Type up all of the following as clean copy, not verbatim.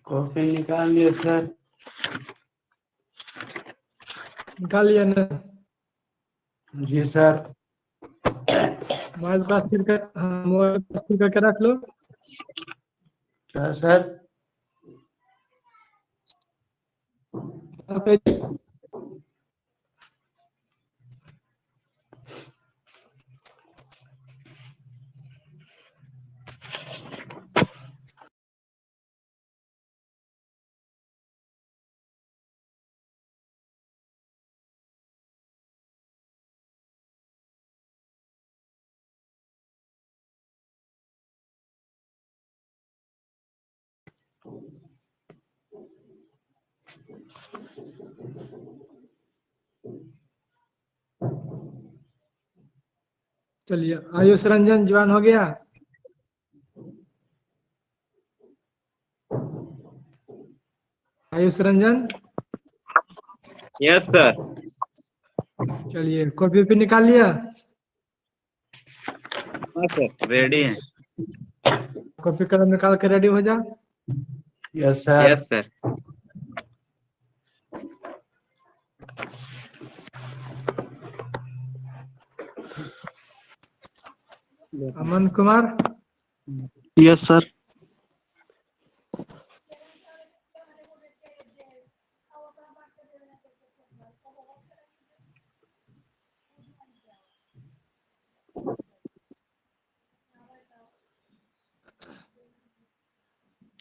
Coffee निकाल लिया sir. निकाल लिया ना? जी सर। मोबाइल पास स्थिर कर, हाँ मोबाइल पास स्थिर करके रख लो। क्या सर? वहाँ पे चलिए, आयुष रंजन जवान हो गया? Ayush Ranjan, yes sir. चलिए कॉपी पे निकाल लिया? हाँ सर, रेडी है। कॉपी कलम निकाल के रेडी हो जा। Yes sir. Yes sir. Aman Kumar, yes sir.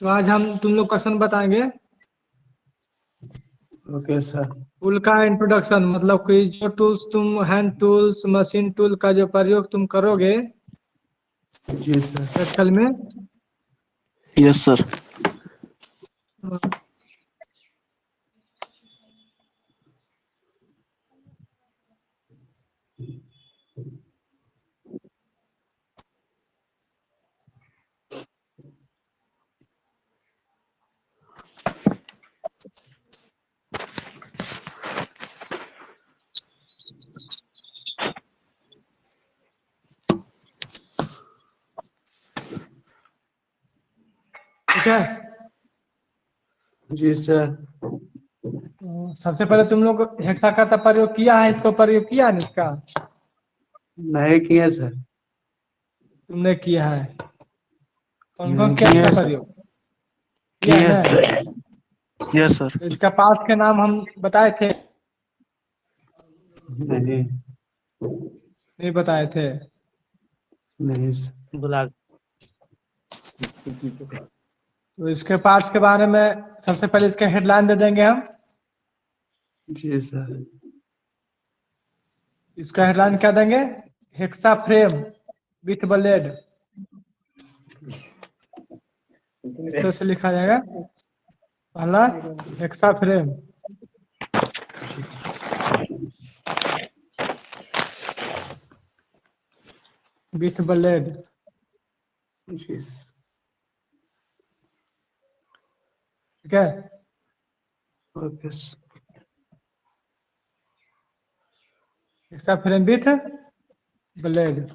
तो आज हम तुम लोग क्वेश्चन बताएंगे। Okay sir. टूल का इंट्रोडक्शन, मतलब कि जो टूल्स तुम, हैंड टूल्स, मशीन टूल का जो प्रयोग तुम करोगे जी सर। प्रैक्टिकल में, यस सर। ठीक है? जी सर। तो सबसे पहले तुम लोग हेक्सा का तो प्रयोग किया है, इसको प्रयोग किया है ना इसका? नहीं किए सर। तुमने किया है? कौन कौन नहीं किया किए इसका सर। प्रयोग? किया है किए। ना? Yes sir. तो इसका पार्ट के नाम हम बताए थे? नहीं। नहीं बताए थे? नहीं सर। बुला। तो इसके पार्ट्स के बारे में सबसे पहले इसके हेडलाइन दे देंगे हम। जी सर। इसका हेडलाइन क्या देंगे? हेक्सा फ्रेम विथ ब्लेड, इस तरह से लिखा जाएगा। पहला हेक्सा फ्रेम विथ ब्लेड। जी सर। ठीक है? Okay sir. Hexa frame with blade.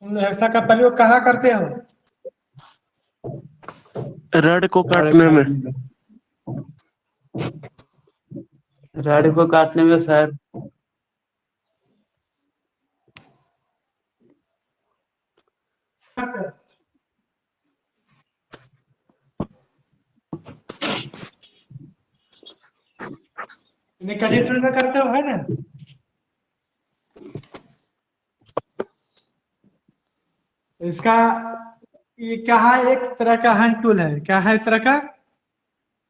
तुम हेक्सा का प्रयोग कहाँ करते हो? रड को राड काटने में। राड को काटने में सर। निकली टूल में करते हो है ना। इसका ये क्या है, एक तरह का हैंड टूल है, क्या है एक तरह का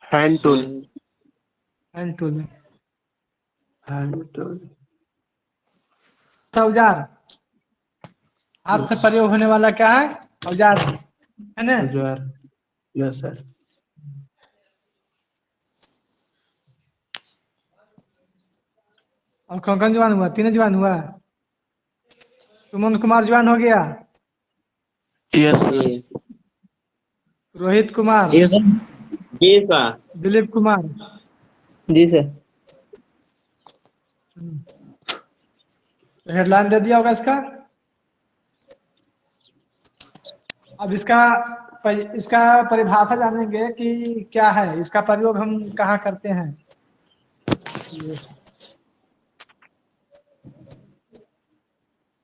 hand tool. Hand tool. Hand tool. औजार, हाथ से प्रयोग होने वाला क्या है, औजार है ना। औजार। Yes sir. और कौन कौन जवान हुआ, तीनों जवान हुआ। सुमन कुमार जवान हो गया, यस सर। रोहित कुमार, जी सर। जी सर। दिलीप कुमार। जी सर। हेडलाइन दे दिया होगा इसका। अब इसका परिभाषा जानेंगे कि क्या है, इसका प्रयोग हम कहाँ करते हैं।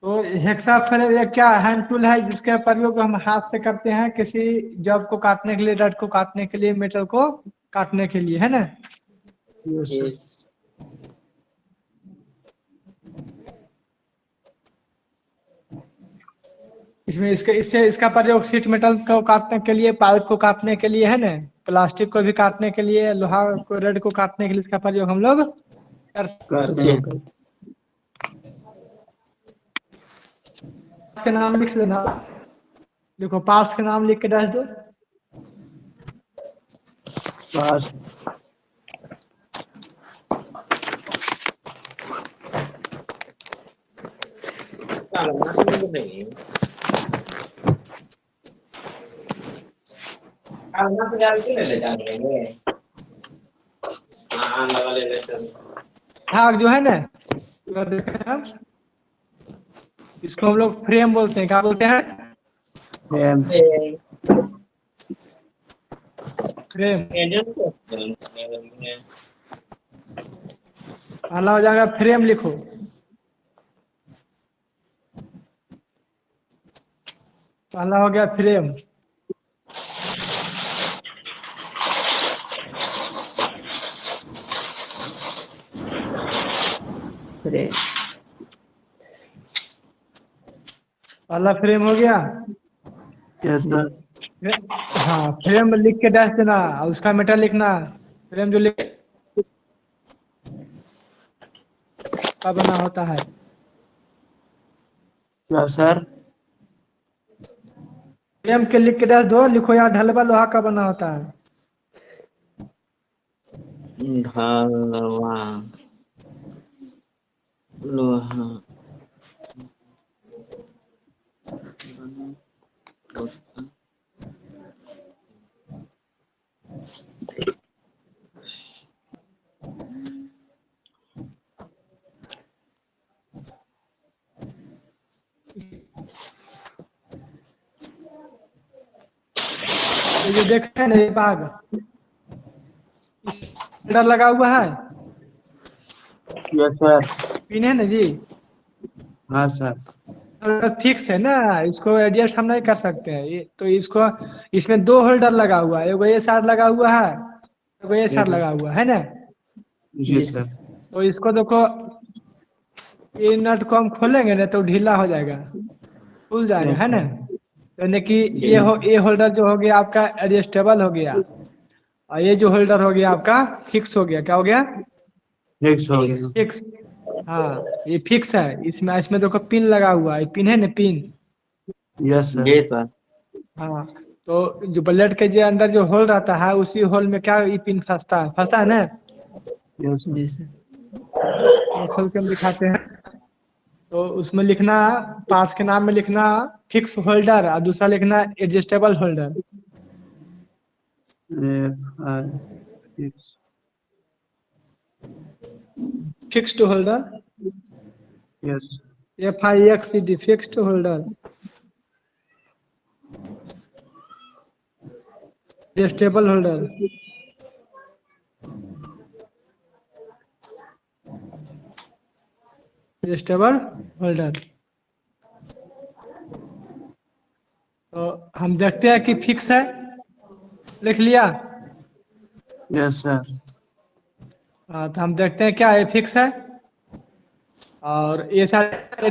तो हेक्साफ्रेम ये क्या हैंड टूल है, जिसका प्रयोग हम हाथ से करते हैं किसी जॉब को काटने के लिए, रड को काटने के लिए, मेटल को काटने के लिए, है ना। Yes sir. इसमें इसका प्रयोग शीट मेटल को काटने के लिए, पाइप को काटने के लिए, है ना, प्लास्टिक को भी काटने के लिए, लोहा को, रड को काटने के लिए इसका प्रयोग हम लोग करते हैं। के नाम लिख लेना। देखो पार्ट्स के नाम लिख के डाल दो। पास। भाग जो है ना, तो देखें हम, इसको हम लोग फ्रेम बोलते हैं, क्या बोलते हैं, फ्रेम। फ्रेम। पहला हो जाएगा फ्रेम, लिखो। पहला हो गया फ्रेम। पहला फ्रेम हो गया। Yes sir. हाँ, फ्रेम लिख के डैश देना और उसका मीटर लिखना। फ्रेम जो लिख का बना होता है। क्या सर। फ्रेम के लिख के डैश दो, लिखो यहाँ ढलवा लोहा का बना होता है। ढलवा लोहा। ये देखा है ना, ये बाग होल्डर लगा हुआ है, यस सर। पिन है ना जी, हाँ सर। फिक्स है ना, इसको एडजस्ट हम नहीं कर सकते हैं। ये तो इसको, इसमें दो होल्डर लगा हुआ है, एगो ये साइड लगा हुआ है, एगो ये साइड लगा हुआ है ना। जी सर। तो इसको देखो, ये नट को हम खोलेंगे ना तो ढीला हो जाएगा, खुल जाएगा, यस है ना। सर। यानी कि ये होल्डर जो हो गया आपका एडजस्टेबल हो गया, और ये जो होल्डर हो गया आपका फिक्स हो गया। क्या हो गया, फिक्स हो गया। फिक्स। हाँ, ये फिक्स है। इसमें देखो पिन लगा हुआ है, पिन है ना, पिन। Yes sir. जी सर। हाँ, तो जो ब्लेड के जो अंदर जो होल रहता है, उसी होल में क्या ये पिन फंसता है ना। Yes sir. वो खोल के हम दिखाते हैं। तो उसमें लिखना, पास के नाम में लिखना फिक्स होल्डर, और दूसरा लिखना adjustable holder. Fixed holder, yes. FIXED, fixed holder. Adjustable holder, adjustable holder. तो हम देखते हैं कि फिक्स है, लिख लिया। Yes sir. तो हम देखते हैं क्या ये फिक्स है और ये सारे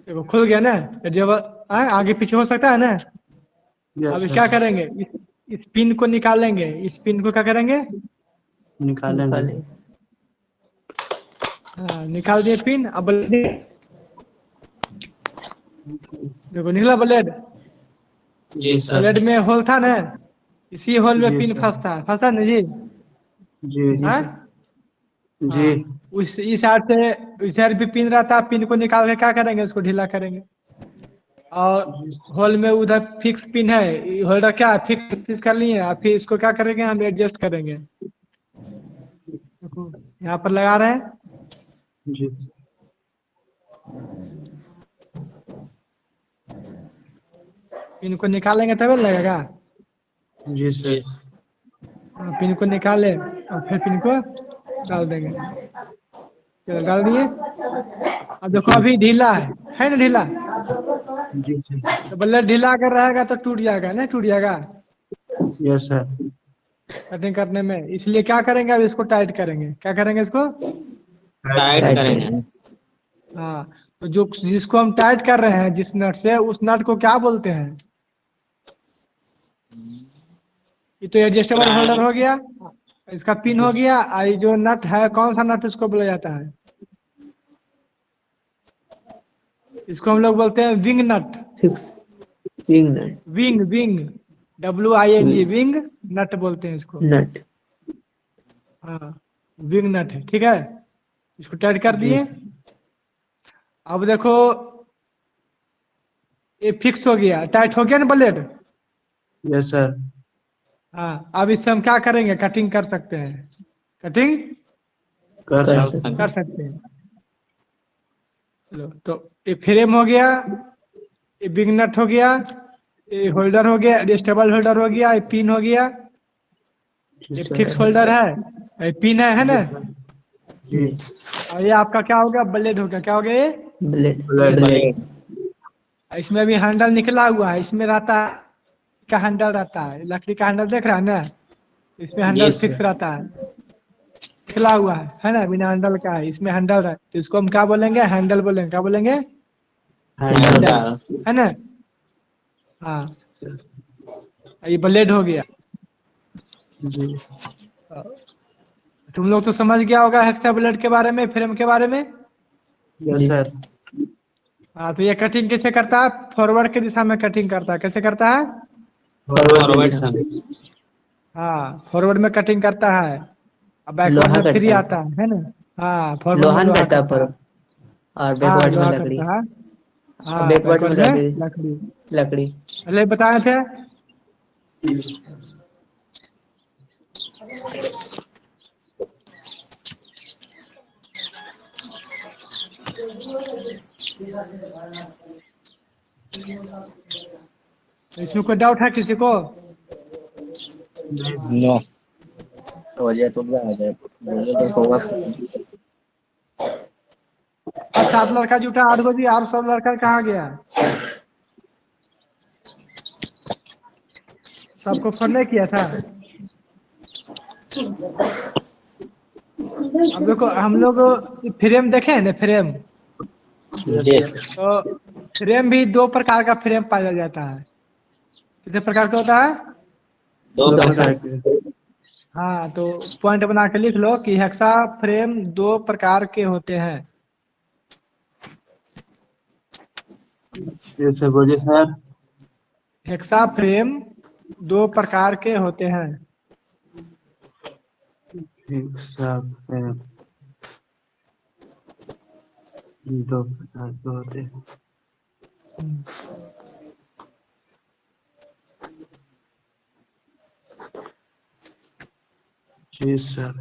देखो खुल गया ना। जब आगे पीछे हो सकता है ना। यस अभी सर। क्या करेंगे, इस पिन को निकालेंगे, इस पिन को क्या करेंगे, निकालेंगे। हाँ निकाल दिए पिन। अब देखो निकला ब्लेड। जी सर। ब्लेड में होल था ना, इसी होल में जी पिन सर। फंसा ना जी। जी हाँ जी। हाँ, उस इस साइड से इस साइड भी पिन रहता है, पिन को निकाल के क्या करेंगे, इसको ढीला करेंगे। और होल में उधर फिक्स पिन है, होल्डर क्या है फिक्स फिक्स कर लिए, और फिर इसको क्या करेंगे हम एडजस्ट करेंगे। देखो यहाँ पर लगा रहे हैं, जी पिन को निकालेंगे तभी लगेगा। जी सर। हाँ, पिन को निकाले और फिर पिन को डाल देंगे। चलो डाल दिए। अब देखो अभी ढीला है ना ढीला। जी सर। तो ब्लेड ढीला अगर रहेगा तो टूट जाएगा ना, टूट जाएगा यस सर। कटिंग करने में। इसलिए क्या करेंगे, अब इसको टाइट करेंगे। क्या करेंगे इसको, टाइट करेंगे। हाँ। तो जो जिसको हम टाइट कर रहे हैं जिस नट से, उस नट को क्या बोलते हैं। ये तो एडजस्टेबल होल्डर हो गया, इसका पिन हो गया। और ये जो नट है कौन सा नट इसको बोला जाता है, इसको हम लोग बोलते हैं विंग नट। फिक्स विंग नट। विंग विंग WING विंग नट बोलते हैं इसको। नट। हाँ विंग नट है, ठीक है। इसको टाइट कर जी दिए। अब देखो ये फिक्स हो गया, टाइट हो गया ना ब्लेड। Yes sir. हाँ अब इससे हम क्या करेंगे, कटिंग कर सकते हैं, कटिंग कर कर सकते सकते कर सकते हैं। चलो तो ये फ्रेम हो गया, ये बिग नट हो गया, ये होल्डर हो गया, एडजस्टेबल होल्डर हो गया, ये पिन हो गया, जी ये सर। फिक्स होल्डर है, ये पिन है ना। जी सर। जी और ये आपका क्या हो गया, ब्लेड हो गया। क्या हो गया ये, ब्लेड। ब्लेड। ब्लेड। इसमें भी हैंडल निकला हुआ है, इसमें रहता है का हैंडल रहता है, लकड़ी का हैंडल देख रहा है ना, इसमें हैंडल जी फिक्स सर। रहता है, निकला हुआ है ना, बिना हैंडल का है, इसमें हैंडल है। तो इसको हम क्या बोलेंगे, हैंडल बोलेंगे। क्या बोलेंगे, हैंडल। हैंडल, है ना। हाँ ये ब्लेड हो गया। जी तुम लोग तो समझ गया होगा हेक्सा ब्लेड के बारे में, फ्रेम के बारे में। Yes sir. हाँ तो ये कटिंग कैसे करता है, फॉरवर्ड की दिशा में कटिंग करता है। कैसे करता है, फॉरवर्ड सर। हाँ फॉरवर्ड में कटिंग करता है, अब बैकवर्ड लोहा में फ्री कटता आता है ना। हाँ फॉरवर्ड में लोहा लोहा कटता करता पर है। और हाँ बैकवर्ड में लोहा लकड़ी। करता है। और हाँ बैकवर्ड में बैकवर्ड में लकड़ी। लकड़ी। लकड़ी। पहले बताए थे। इसमें कोई डाउट है किसी को, नो हो जाए तो क्या हो जाए बोले तो फोकस आज 7 लड़का जुटा 8 बजे, और 7 लड़का कहाँ गया, सबको फोन नहीं किया था। अब देखो हम लोग फ्रेम देखे हैं ना, फ्रेम। यस तो फ्रेम भी 2 प्रकार का फ्रेम पाया जाता है। कितने प्रकार का होता है, दो दो प्रकार। प्रकार के। हाँ तो पॉइंट बना के लिख लो कि हेक्सा फ्रेम 2 प्रकार के होते हैं। फिर से बोलिए सर। हेक्सा फ्रेम 2 प्रकार के होते हैं। एक साथ है, दो प्रकार के होते हैं। जी सर।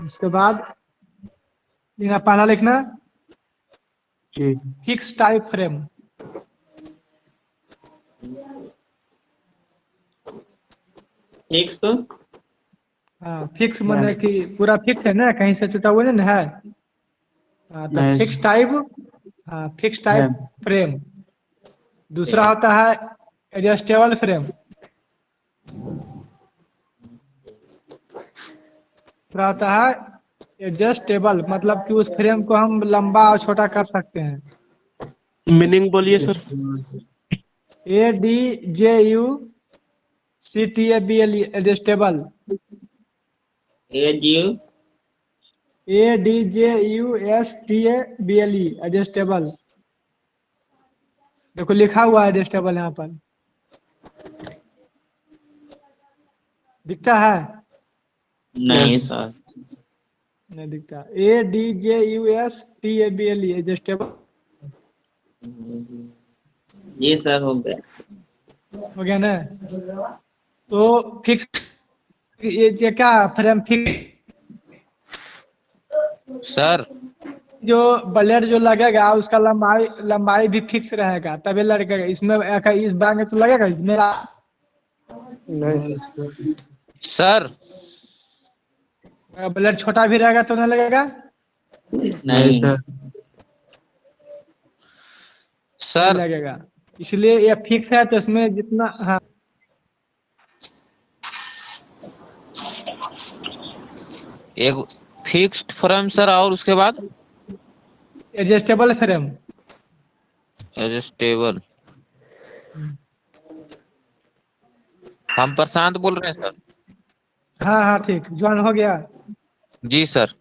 उसके बाद लिखना, पहला लिखना जी फिक्स टाइप फ्रेम। फिक्स तो हाँ फिक्स मतलब कि पूरा फिक्स है ना, कहीं से छूटा हुआ नहीं ना है। हाँ, तो Nice. फिक्स टाइप, हाँ फिक्स टाइप फ्रेम। दूसरा होता है एडजस्टेबल फ्रेम। दूसरा होता है एडजस्टेबल, मतलब कि उस फ्रेम को हम लंबा और छोटा कर सकते हैं। मीनिंग बोलिए sir. ADJUCTABLE adjustable. ADU ADJUSTABLE adjustable. देखो लिखा हुआ है एडजस्टेबल यहाँ पर, दिखता है? नहीं सर। नहीं दिखता। ADJUSTABLE एडजस्टेबल ये सर हो गया। हो गया ना? तो फिक्स, ये क्या फ्रेम फिक्स, सर जो ब्लेड जो लगेगा उसका लंबाई लंबाई भी फिक्स रहेगा, तभी लगेगा। इसमें इस बैग में तो लगेगा, इसमें सर ब्लेड छोटा भी रहेगा तो नहीं लगेगा। नहीं नहीं सर लगेगा, इसलिए ये फिक्स है। तो इसमें जितना, हाँ एक फिक्स्ड फ्रेम सर, और उसके बाद एडजस्टेबल फ्रेम। एडजस्टेबल। हम प्रशांत बोल रहे हैं सर। हाँ हाँ ठीक, ज्वाइन हो गया। जी सर।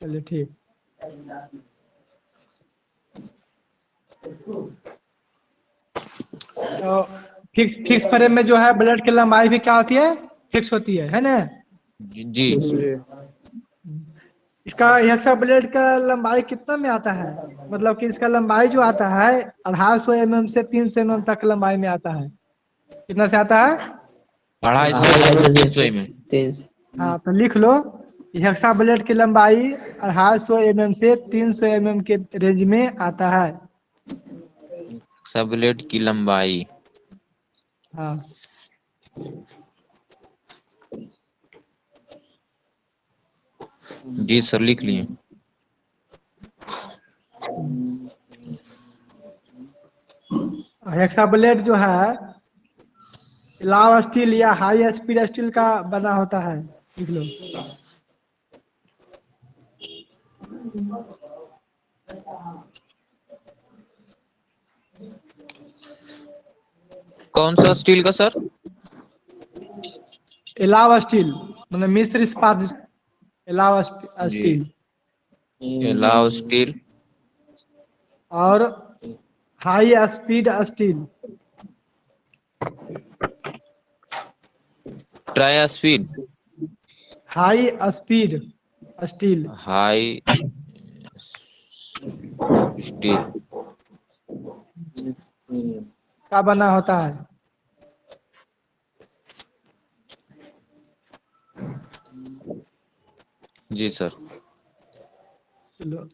चलिए ठीक। तो फिक्स फ्रेम में जो है ब्लेड की लंबाई भी क्या होती है, फिक्स होती है ना? जी इसका हेक्सा ब्लेड का लंबाई कितना में आता है? मतलब कि इसका लंबाई जो आता है 250 mm से 300 mm तक लंबाई में आता है। कितना से आता है? 250 में। हाँ तो लिख लो, हेक्सा ब्लेड की लंबाई 250 mm से 300 mm के रेंज में आता है। सब ब्लेड की लंबाई। हाँ जी सर, लिख लिए। हेक्सा ब्लेड जो है लाव स्टील या हाई स्पीड स्टील का बना होता है, लिख लो। कौन सा स्टील का सर? एलावा स्टील, मतलब मिस्र इस्पात, एलावा जी, स्टील। Alloy steel. और हाई स्पीड स्टील। ट्राई speed. High speed steel. High steel का बना होता है। जी सर। चलो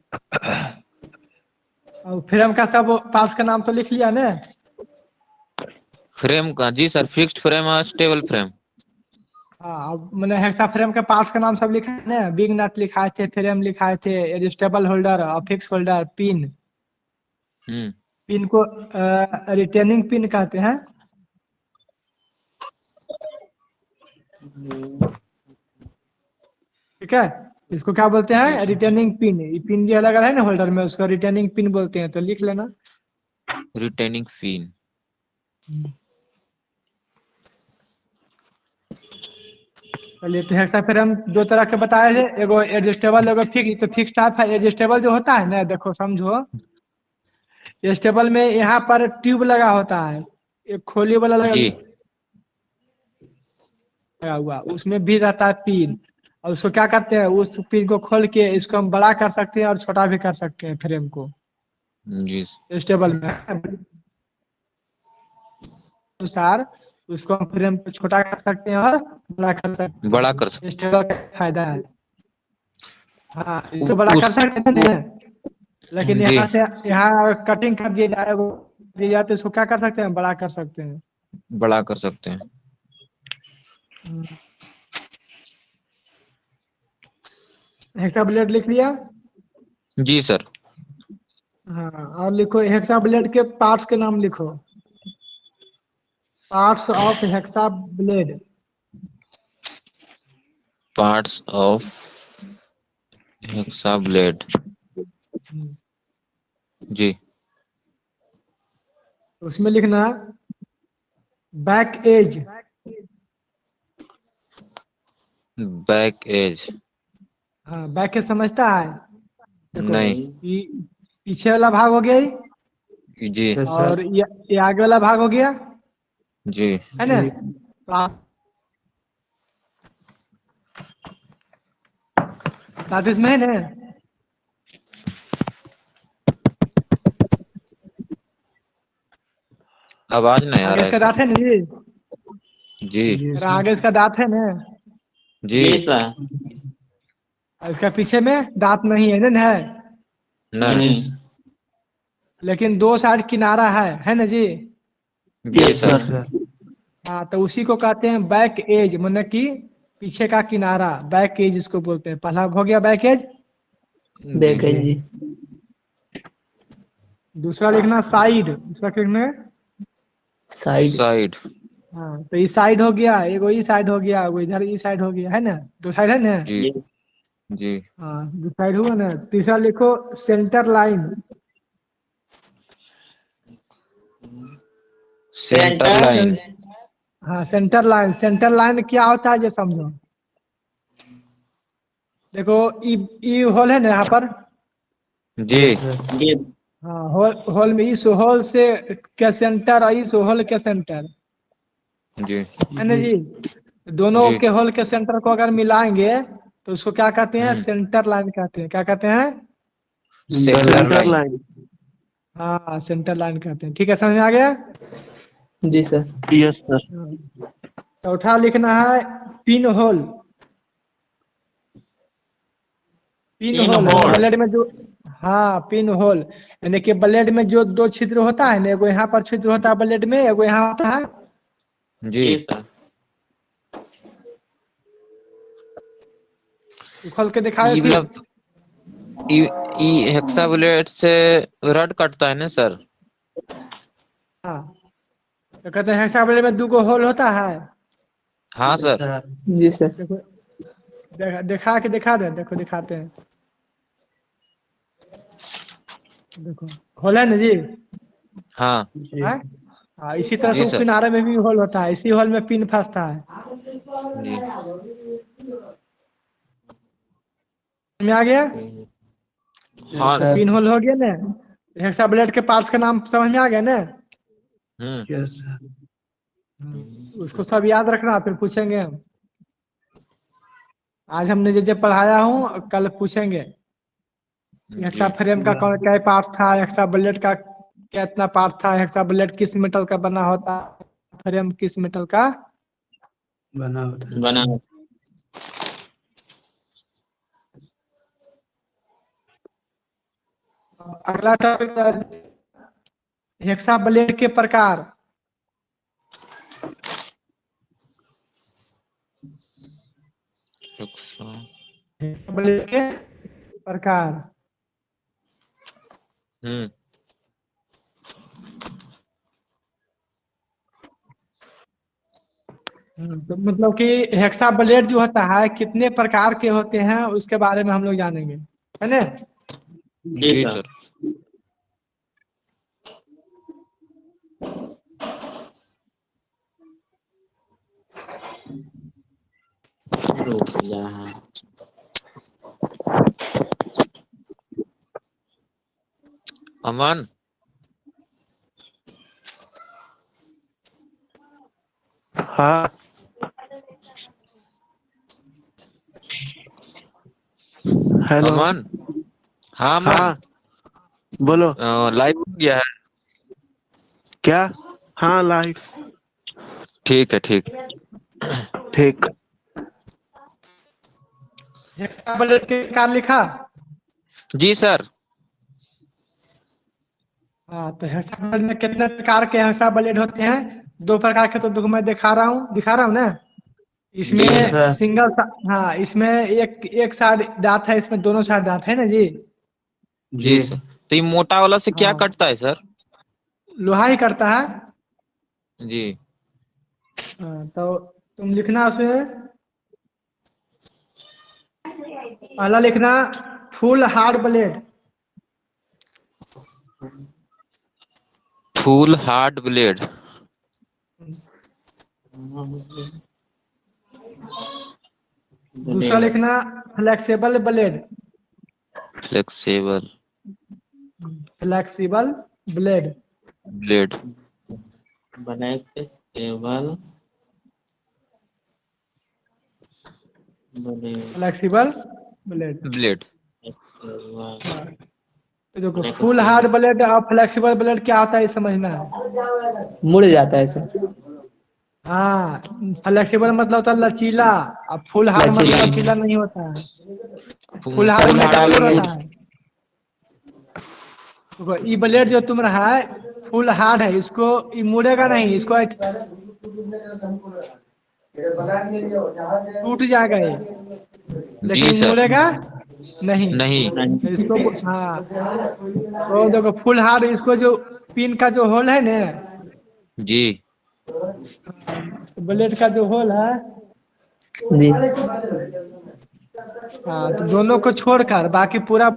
और फ्रेम का सब पार्ट्स का नाम तो लिख लिया ना? फ्रेम का, जी सर, फिक्स्ड फ्रेम और स्टेबल फ्रेम। हाँ, अब मैंने हेक्सा फ्रेम के पार्ट्स का नाम सब लिखा है ना? बिग नट लिखाए थे, फ्रेम लिखाए थे, एडजस्टेबल होल्डर और फिक्स होल्डर, पिन। पिन को रिटेनिंग पिन कहते हैं। ठीक है, इसको क्या बोलते हैं? Retaining pin. ये पिन जो लगा है ना होल्डर में, उसको रिटेनिंग पिन बोलते हैं, तो लिख लेना। Retaining pin. चलिए, तो हेक्सा फ्रेम दो तरह के बताए थे, एगो एडजस्टेबल एगो फिक्स। तो फिक्स टाइप है। एडजस्टेबल जो होता है ना, देखो समझो, एडजस्टेबल में यहाँ पर ट्यूब लगा होता है, एक खोली वाला जी लगा हुआ, उसमें भी रहता है पिन। और उसको क्या करते हैं, उस पिन को खोल के इसको हम बड़ा कर सकते हैं और छोटा भी कर सकते हैं फ्रेम को, जी एडजस्टेबल में अनुसार। उसको हम फ्रेम को छोटा कर सकते हैं और बड़ा कर सकते हैं। बड़ा कर सकते। एडजस्टेबल का फायदा है। हाँ, इसको बड़ा कर सकते हैं ना, लेकिन जी यहाँ से यहाँ कटिंग कर दिया जाए, वो दिया जाए, तो इसको क्या कर सकते हैं, बड़ा कर सकते हैं। बड़ा कर सकते हैं। हेक्सा ब्लेड लिख लिया। जी सर। हाँ, और लिखो हेक्सा ब्लेड के पार्ट्स के नाम लिखो। Parts of hacksaw blade. Parts of hacksaw blade. जी। उसमें लिखना बैक एज। Back edge. हाँ, बैक एज समझता है? देखो, नहीं। ये पीछे वाला भाग हो गया ये, जी। Yes sir. और ये आगे वाला भाग हो गया, जी। है ना? जी। तो आप साथ इसमें है ना? आवाज नहीं आ आगे रहा है इसका दांत सर। है ना जी? जी। जी अरे सर। आगे इसका दांत है ना? जी। जी सर। और इसका पीछे में दांत नहीं है ना? है, नहीं। यस। लेकिन दो साइड किनारा है ना जी? जी yes sir. Yes sir. Sir. हाँ, तो उसी को कहते हैं बैक एज, मतलब कि पीछे का किनारा, बैक एज इसको बोलते हैं। पहला हो गया बैक एज। बैक जी। एज जी। दूसरा लिखना साइड। दूसरा क्या लिखना है? साइड। साइड। हाँ, तो इस साइड हो गया, एगो ई साइड हो गया, एगो इधर ई साइड हो गया, है ना? दो साइड है ना? जी। जी जी। हाँ, दो साइड हुआ ना। तीसरा लिखो centre line. Centre centre. Line. हाँ, सेंटर लाइन। सेंटर लाइन क्या होता है ये समझो। देखो, ई होल है ना यहाँ पर? जी। Yes sir. जी हाँ, होल में इस होल से के सेंटर और इस होल के सेंटर, जी। है ना जी। जी? दोनों जी। के होल के सेंटर को अगर मिलाएंगे तो उसको क्या कहते हैं? हम्म। सेंटर लाइन कहते हैं। क्या कहते हैं? Centre centre line. लाइन। हाँ, सेंटर लाइन कहते हैं। ठीक है, समझ में आ गया? जी सर। Yes sir. हाँ। चौथा लिखना है pin hole. Pin pin hole यानी होल। ब्लेड में जो, हाँ, पिन होल यानी कि ब्लेड में जो दो छिद्र होता है ना, एगो यहाँ पर छिद्र होता है ब्लेड में, एगो यहाँ होता है। जी। जी सर। खोल के दिखाए ये फिर। मतलब ये हेक्सा ब्लेड से रड कटता है ना सर? हाँ, तो कहते हैं हेक्सा ब्लेड में दो गो होल होता है। हाँ यस सर। सर। जी सर। देखो, दिखा के दिखा दे, देखो दिखाते हैं। देखो, होल है ना जी? हाँ। जी। है? हाँ, इसी तरह से जी वो सर। किनारे में भी होल होता है, इसी होल में पिन फंसता है। जी। में आ गया? यस हाँ। हाँ, तो सर। पिन होल हो गया ना। हेक्सा ब्लेड के पार्ट्स का नाम समझ में आ गया ना? हम्म। Yes sir. उसको सब याद रखना, फिर पूछेंगे हम। आज हमने जो जो पढ़ाया हूँ कल पूछेंगे। हेक्सा जी। फ्रेम का कौन क्या पार्ट था, हेक्सा ब्लेड का कितना पार्ट था, हेक्सा ब्लेड किस मेटल का बना होता है, फ्रेम किस मेटल का। बना होता है। बना। अगला टॉपिक हेक्सा ब्लेड के प्रकार। हेक्सा। हेक्सा ब्लेड के प्रकार। हम्म। तो मतलब कि हेक्सा ब्लेड जो होता है कितने प्रकार के होते हैं उसके बारे में हम लोग जानेंगे, है ना? जी जी सर। सर। रुक जा। अमन। हाँ। हेलो। अमन। हाँ अमन। हाँ बोलो। लाइव हो गया है। क्या? हाँ लाइव। ठीक है ठीक। ठीक। हेक्सा ब्लेड के प्रकार लिखा। जी सर। हाँ, तो हेक्सा ब्लेड में कितने प्रकार के हेक्सा ब्लेड होते हैं? दो प्रकार के, तो देखो मैं दिखा रहा हूँ ना। जी यस इसमें सर। हाँ, इसमें एक एक साइड दांत है, इसमें दोनों साइड दांत है ना जी? जी सर। तो ये मोटा वाला से क्या हाँ। कटता है सर? लोहा ही करता है। जी। हाँ, तो तुम लिखना उसमें, पहला लिखना full hard blade. Full hard blade. दूसरा लिखना flexible blade. Flexible flexible blade. Blade. Black table flexible blade. Blade. तो देखो फुल हार्ड ब्लेड और फ्लेक्सिबल ब्लेड क्या होता है ये समझना है। मुड़ जाता है सर। हाँ, फ्लेक्सिबल मतलब होता है लचीला, और फुल हार्ड मतलब लचीला। लचीला नहीं होता है। फुल हार्ड सर में हटा कठोर लेंगे। होता है। देखो ये ब्लेड जो तुम रहा है फुल हार्ड है, इसको ये मुड़ेगा नहीं, इसको टूट जाएगा ये, जी लेकिन सर। मुड़ेगा नहीं। नहीं। तो इसको हाँ, तो देखो फुल हार्ड, इसको जो पिन का जो होल है ना, जी। ब्लेड का जो होल है, जी। हाँ, तो दोनों को छोड़कर बाकी पूरा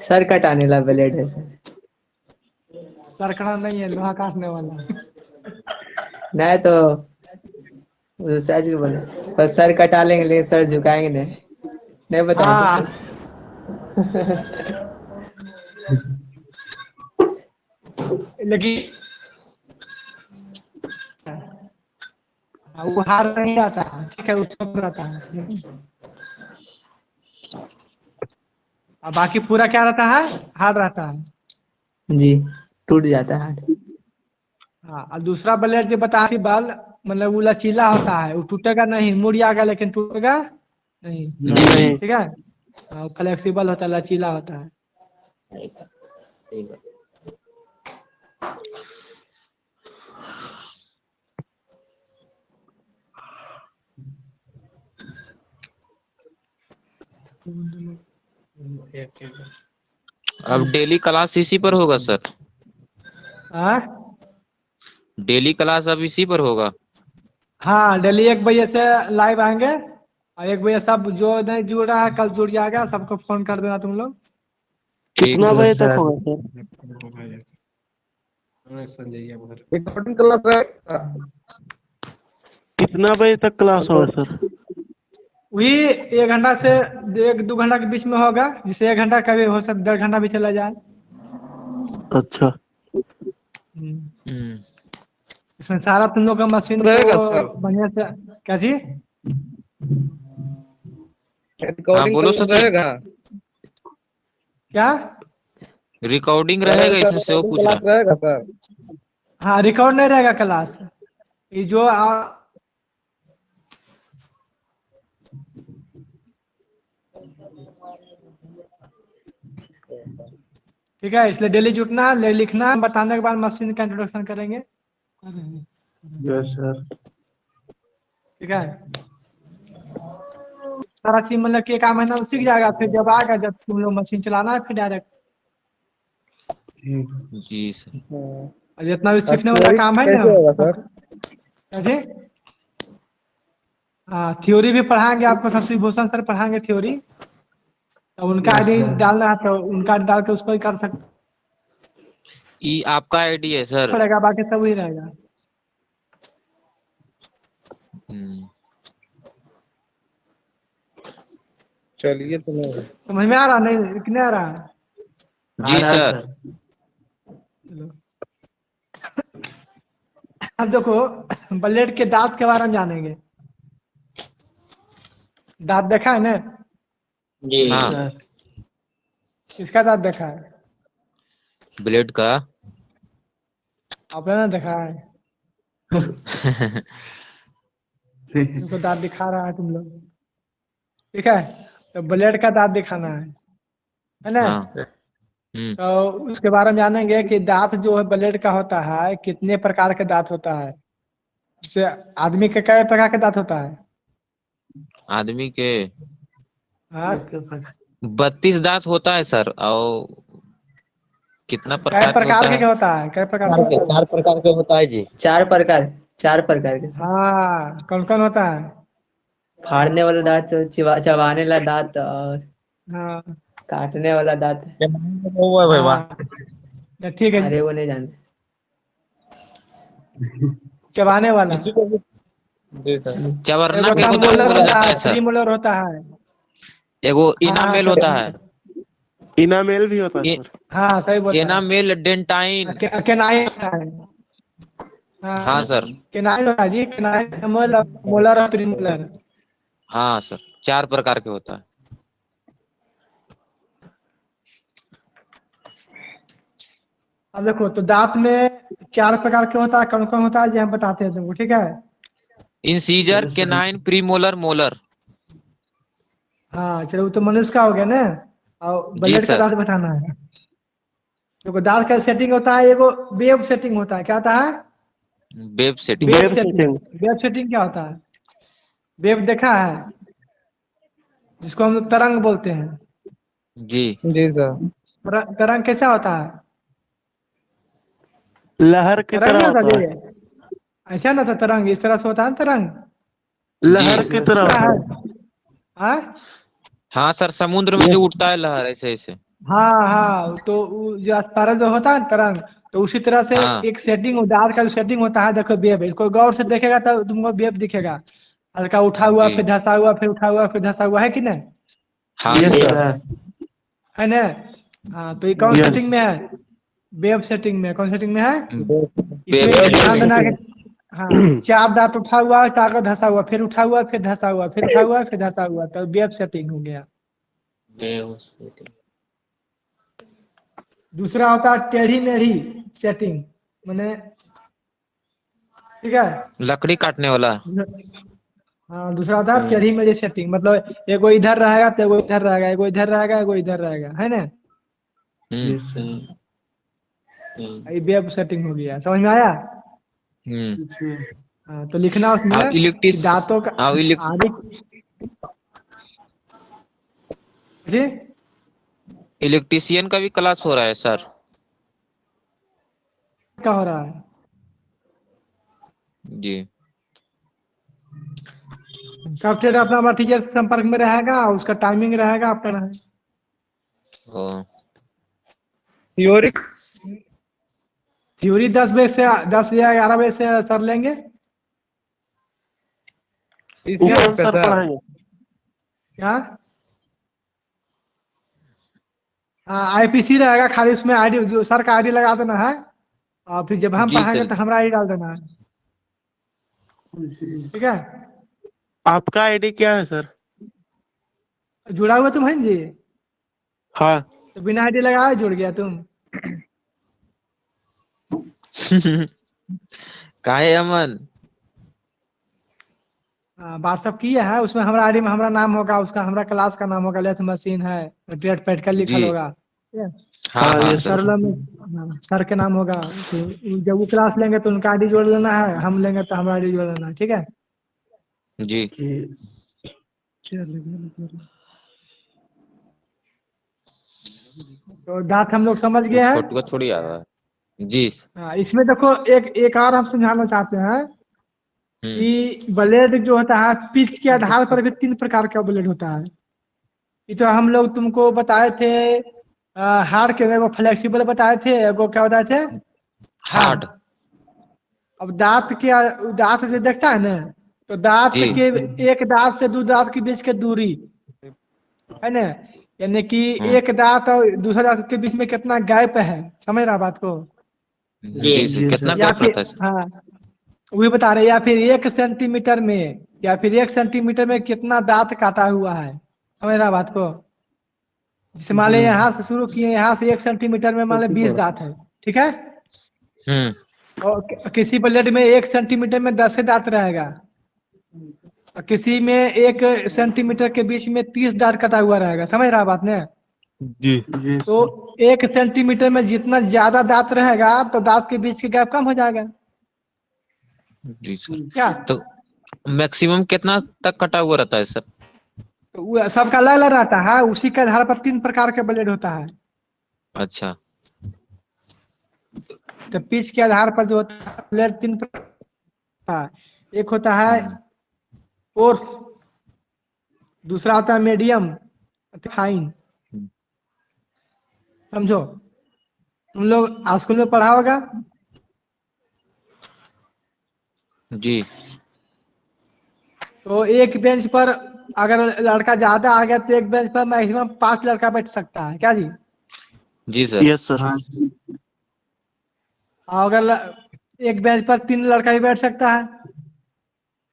सर कटाने ला ब्लेड है सर। सरकड़ा नहीं है, लोहा काटने वाला। नहीं तो दूसरा चीज बोले, पर सर कटा लेंगे लेकिन सर झुकाएंगे नहीं। नहीं बताया था हाँ, सर। लेकिन वो हार नहीं आता है, ठीक है, उसको रहता है। और बाकी पूरा क्या रहता है, हार्ड रहता है। जी, टूट जाता है। हाँ, और दूसरा ब्लेड जो बता सी बाल, मतलब वो लचीला होता है, वो टूटेगा नहीं, मुड़ जाएगा लेकिन टूटेगा नहीं। नहीं। ठीक है। हाँ, फ्लेक्सिबल होता है, लचीला होता है। अब डेली क्लास इसी पर होगा सर? हाँ, डेली क्लास अब इसी पर होगा? हाँ, डेली 1 बजे से लाइव आएंगे, और 1 बजे सब जो नहीं जुड़ रहा है कल जुड़ जाएगा, सबको फोन कर देना तुम लोग। ठीक कितना है बजे सर। तक होगा सर? रिकॉर्डिंग क्लास रहेगा? कितना बजे तक क्लास होगा सर? वही 1 घंटा से 1-2 घंटा के बीच में होगा, जिससे 1 घंटा कभी हो सकता 1.5 घंटा भी चला जाए। अच्छा। हम्म। इसमें सारा तुम लोग का मशीन को रहेगा सर? बढ़िया से, क्या जी, हाँ रिकॉर्डिंग बोलो क्लास सचिन। रहेगा? क्या। रिकॉर्डिंग कह रहे रहेगा हैं सर, इसमें से, वो रिकॉर्डिंग पूछ क्लास रहा। रहेगा सर? हाँ, रिकॉर्ड नहीं रहेगा क्लास, ये जो ठीक है, इसलिए डेली जुटना, लिखना, बताने के बाद मशीन का इंट्रोडक्शन करेंगे। Yes sir. ठीक है, सारा चीज मतलब कि 1 महीना में सीख जाएगा, फिर जब आएगा, जब तुम लोग मशीन चलाना है फिर डायरेक्ट, जी सर। और जितना भी और सीखने वाला थ्योरी काम है ना कैसे होगा सब। सर? क्या जी, हाँ, थ्योरी भी पढ़ाएंगे आपको, शशि भूषण सर पढ़ाएंगे थ्योरी। तो उनका आईडी डालना है तो उनका ID डाल के उसको ही कर सकते ई आपका आईडी है सर? पड़ेगा, बाकी सब वही रहेगा। हम्म। चलिए तो मैं समझ में आ रहा नहीं कि नहीं आ रहा है? जी सर। चलो, अब देखो ब्लेड के दांत के बारे में जानेंगे। दांत देखा है ना, जी हाँ, किसका दांत देखा है, ब्लेड का। आपने ना देखा है, तुमको दांत दिखा रहा है तुम लोग। ठीक है, तो ब्लेड का दांत दिखाना है ना। हाँ। हम्म। तो उसके बारे में जानेंगे कि दांत जो है ब्लेड का होता है, कितने प्रकार के दांत होता है। से आदमी के कई प्रकार के दांत होता है? आदमी के हाँ, 32 दांत होता है सर। और कितना कई प्रकार के प्रकार होता के है? क्या होता है? कई प्रकार के? चार प्रकार के होता है जी। 4 प्रकार के सर। हाँ, कौन कौन होता है? फाड़ने वाला दांत, चबाने वाला दांत, और हाँ काटने वाला दांत। हाँ, तो ठीक है। अरे वो नहीं जानते। चबाने वाला जी सर। चवरना एगो के को दांत मोलर बोला होता जाता है, है सर। प्रीमोलर होता है। एगो हाँ हाँ, इनामेल सही होता बोले है। सर। इनामेल भी होता है ए, सर। हाँ सही बोलता है। Enamel, dentine. केनाइन होता है। हाँ, हाँ सर। केनाइन होता है जी, केनाइन, मोलर, मोलर और प्रीमोलर। हाँ सर, 4 प्रकार के होता है। अब देखो, तो दांत में 4 प्रकार के होता है, कौन कौन होता है जी हम बताते हैं तुमको, ठीक है? Incisor, canine, premolar, molar. हाँ चलो, वो तो मनुष्य का हो गया ना। और जी ब्लेड का सर। दांत बताना है। देखो, दांत का सेटिंग होता है, एगो वेब सेटिंग होता है। क्या होता है? Web setting. Web web setting. Setting. Web setting क्या होता है? वेब देखा है, जिसको हम लोग तरंग बोलते हैं। जी। जी सर। तरंग कैसा होता है? लहर की तरंग तरह नहीं होता होता है। जी, ऐसा ना था तरंग, इस तरह से होता है ना तरंग। जी लहर की तरह क्या होता है? है। हाँ हाँ सर, समुद्र में जो उठता है लहर, ऐसे ऐसे। हाँ हाँ, तो जो अस्पारल जो होता है ना तरंग, तो उसी तरह से हाँ एक सेटिंग, दांत का जो सेटिंग होता है, देखो वेब है, कोई गौर से देखेगा तो तुमको वेब दिखेगा। हल्का उठा हुआ, जी। फिर धसा हुआ, फिर उठा हुआ, फिर धसा हुआ, है कि नहीं? हाँ यस सर। सर। है ना? हाँ, तो ये कौन यस। सेटिंग में है? वेब सेटिंग में। कौन सेटिंग में है? वेब इसमें ध्यान देना सेटिंग। कि हाँ, 4 दांत उठा हुआ, 4 को धसा हुआ, फिर उठा हुआ, फिर धसा हुआ, फिर उठा हुआ, फिर धसा हुआ, तो वेब सेटिंग हो गया। दूसरा होता है टेढ़ी मेढ़ी सेटिंग, मैंने, ठीक है? लकड़ी काटने वाला। हाँ, दूसरा होता है टेढ़ी मेढ़ी सेटिंग, मतलब एगो इधर रहेगा तो एगो इधर रहेगा, एगो इधर रहेगा, एगो इधर रहेगा, है ना? हम्म। Yes sir. ये वेब सेटिंग हो गया, समझ में आया? हम्म। हाँ, तो लिखना उसमें अब कि दांतों का अब आगे जी। इलेक्ट्रिशियन का भी क्लास हो रहा है सर। क्या हो रहा है? जी। सॉफ्टवेयर अपना हमारे टीचर से संपर्क में रहेगा, उसका टाइमिंग रहेगा अपना रहेगा। ओ। थ्योरी थ्योरी 10 या 11 बजे से सर लेंगे। इसी वो कौन पे सर सर। पढ़ाएंगे? क्या? हाँ, आईपीसी रहेगा, खाली उसमें आईडी, जो सर का आईडी लगा देना है, और फिर जब हम जी पढ़ाएंगे सर। तो हमारा आईडी डाल देना है, ठीक है? आपका आईडी क्या है सर? जुड़ा हुआ तुम है जी, हाँ। तो बिना आईडी लगाए जुड़ गया तुम। काहे अमन? व्हाट्सअप किए है, उसमें हमारा आईडी में हमारा नाम होगा, उसका हमारा क्लास का नाम होगा, लेथ मशीन है, ट्रेड प्रैक्टिकल जी। लिखल होगा, ठीक है? हाँ हाँ हाँ यस सर। सर। सर में सर के नाम होगा, तो जब वो क्लास लेंगे तो उनका आईडी जोड़ लेना है, हम लेंगे तो हमारा आईडी जोड़ लेना है, ठीक है? जी। तो दांत हम लोग समझ गए वो हैं। फोटो थोड़ी आ रहा है। जी। हाँ, इसमें देखो, एक एक और हम समझाना चाहते हैं हम्म। कि ब्लेड जो होता है, पिच के आधार पर भी 3 प्रकार का ब्लेड होता है। ये तो हम लोग तुमको बताए थे, हार्ड के, एगो फ्लेक्सिबल बताए थे, एगो क्या बताए थे? हार्ड। हार्ड। अब दांत जो देखता है ना, तो दांत जी। के एक दांत से दो दांत के बीच के दूरी, है ना? यानी कि हाँ। एक दांत और दूसरे दांत के बीच में कितना गैप है, समझ रहा बात को? जी सर, जी कितना सर। या गैप फिर रहता है सर? हाँ, वही बता रहे, या फिर 1 सेंटीमीटर में, या फिर 1 सेंटीमीटर में कितना दांत काटा हुआ है, समझ रहा बात को? जैसे मान लिया यहाँ से शुरू किए, यहाँ से 1 सेंटीमीटर में मान लिया 20 दांत है, ठीक है? हम्म। और किसी ब्लेड में 1 सेंटीमीटर में 10 दांत रहेगा, और किसी में 1 सेंटीमीटर के बीच में 30 दांत कटा हुआ रहेगा, समझ रहा बात ने? जी। जी तो सर। 1 सेंटीमीटर में जितना ज्यादा दांत रहेगा, तो दांत के बीच के गैप कम हो जाएगा। जी सर। क्या तो मैक्सिमम कितना तक कटा हुआ रहता है सर? तो वो सबका अलग अलग रहता है, उसी के आधार पर 3 प्रकार के ब्लेड होता है। अच्छा। तो पिच के आधार पर जो होता है ब्लेड 3 प्रकार का है। एक होता है कोर्स, दूसरा होता है मीडियम, फाइन। समझो, तुम लोग स्कूल में पढ़ा होगा। जी। तो एक बेंच पर अगर लड़का ज्यादा आ गया तो एक बेंच पर मैक्सिमम 5 लड़का बैठ सकता है, क्या जी? जी सर। Yes sir. और अगर एक बेंच पर 3 लड़का भी बैठ सकता है,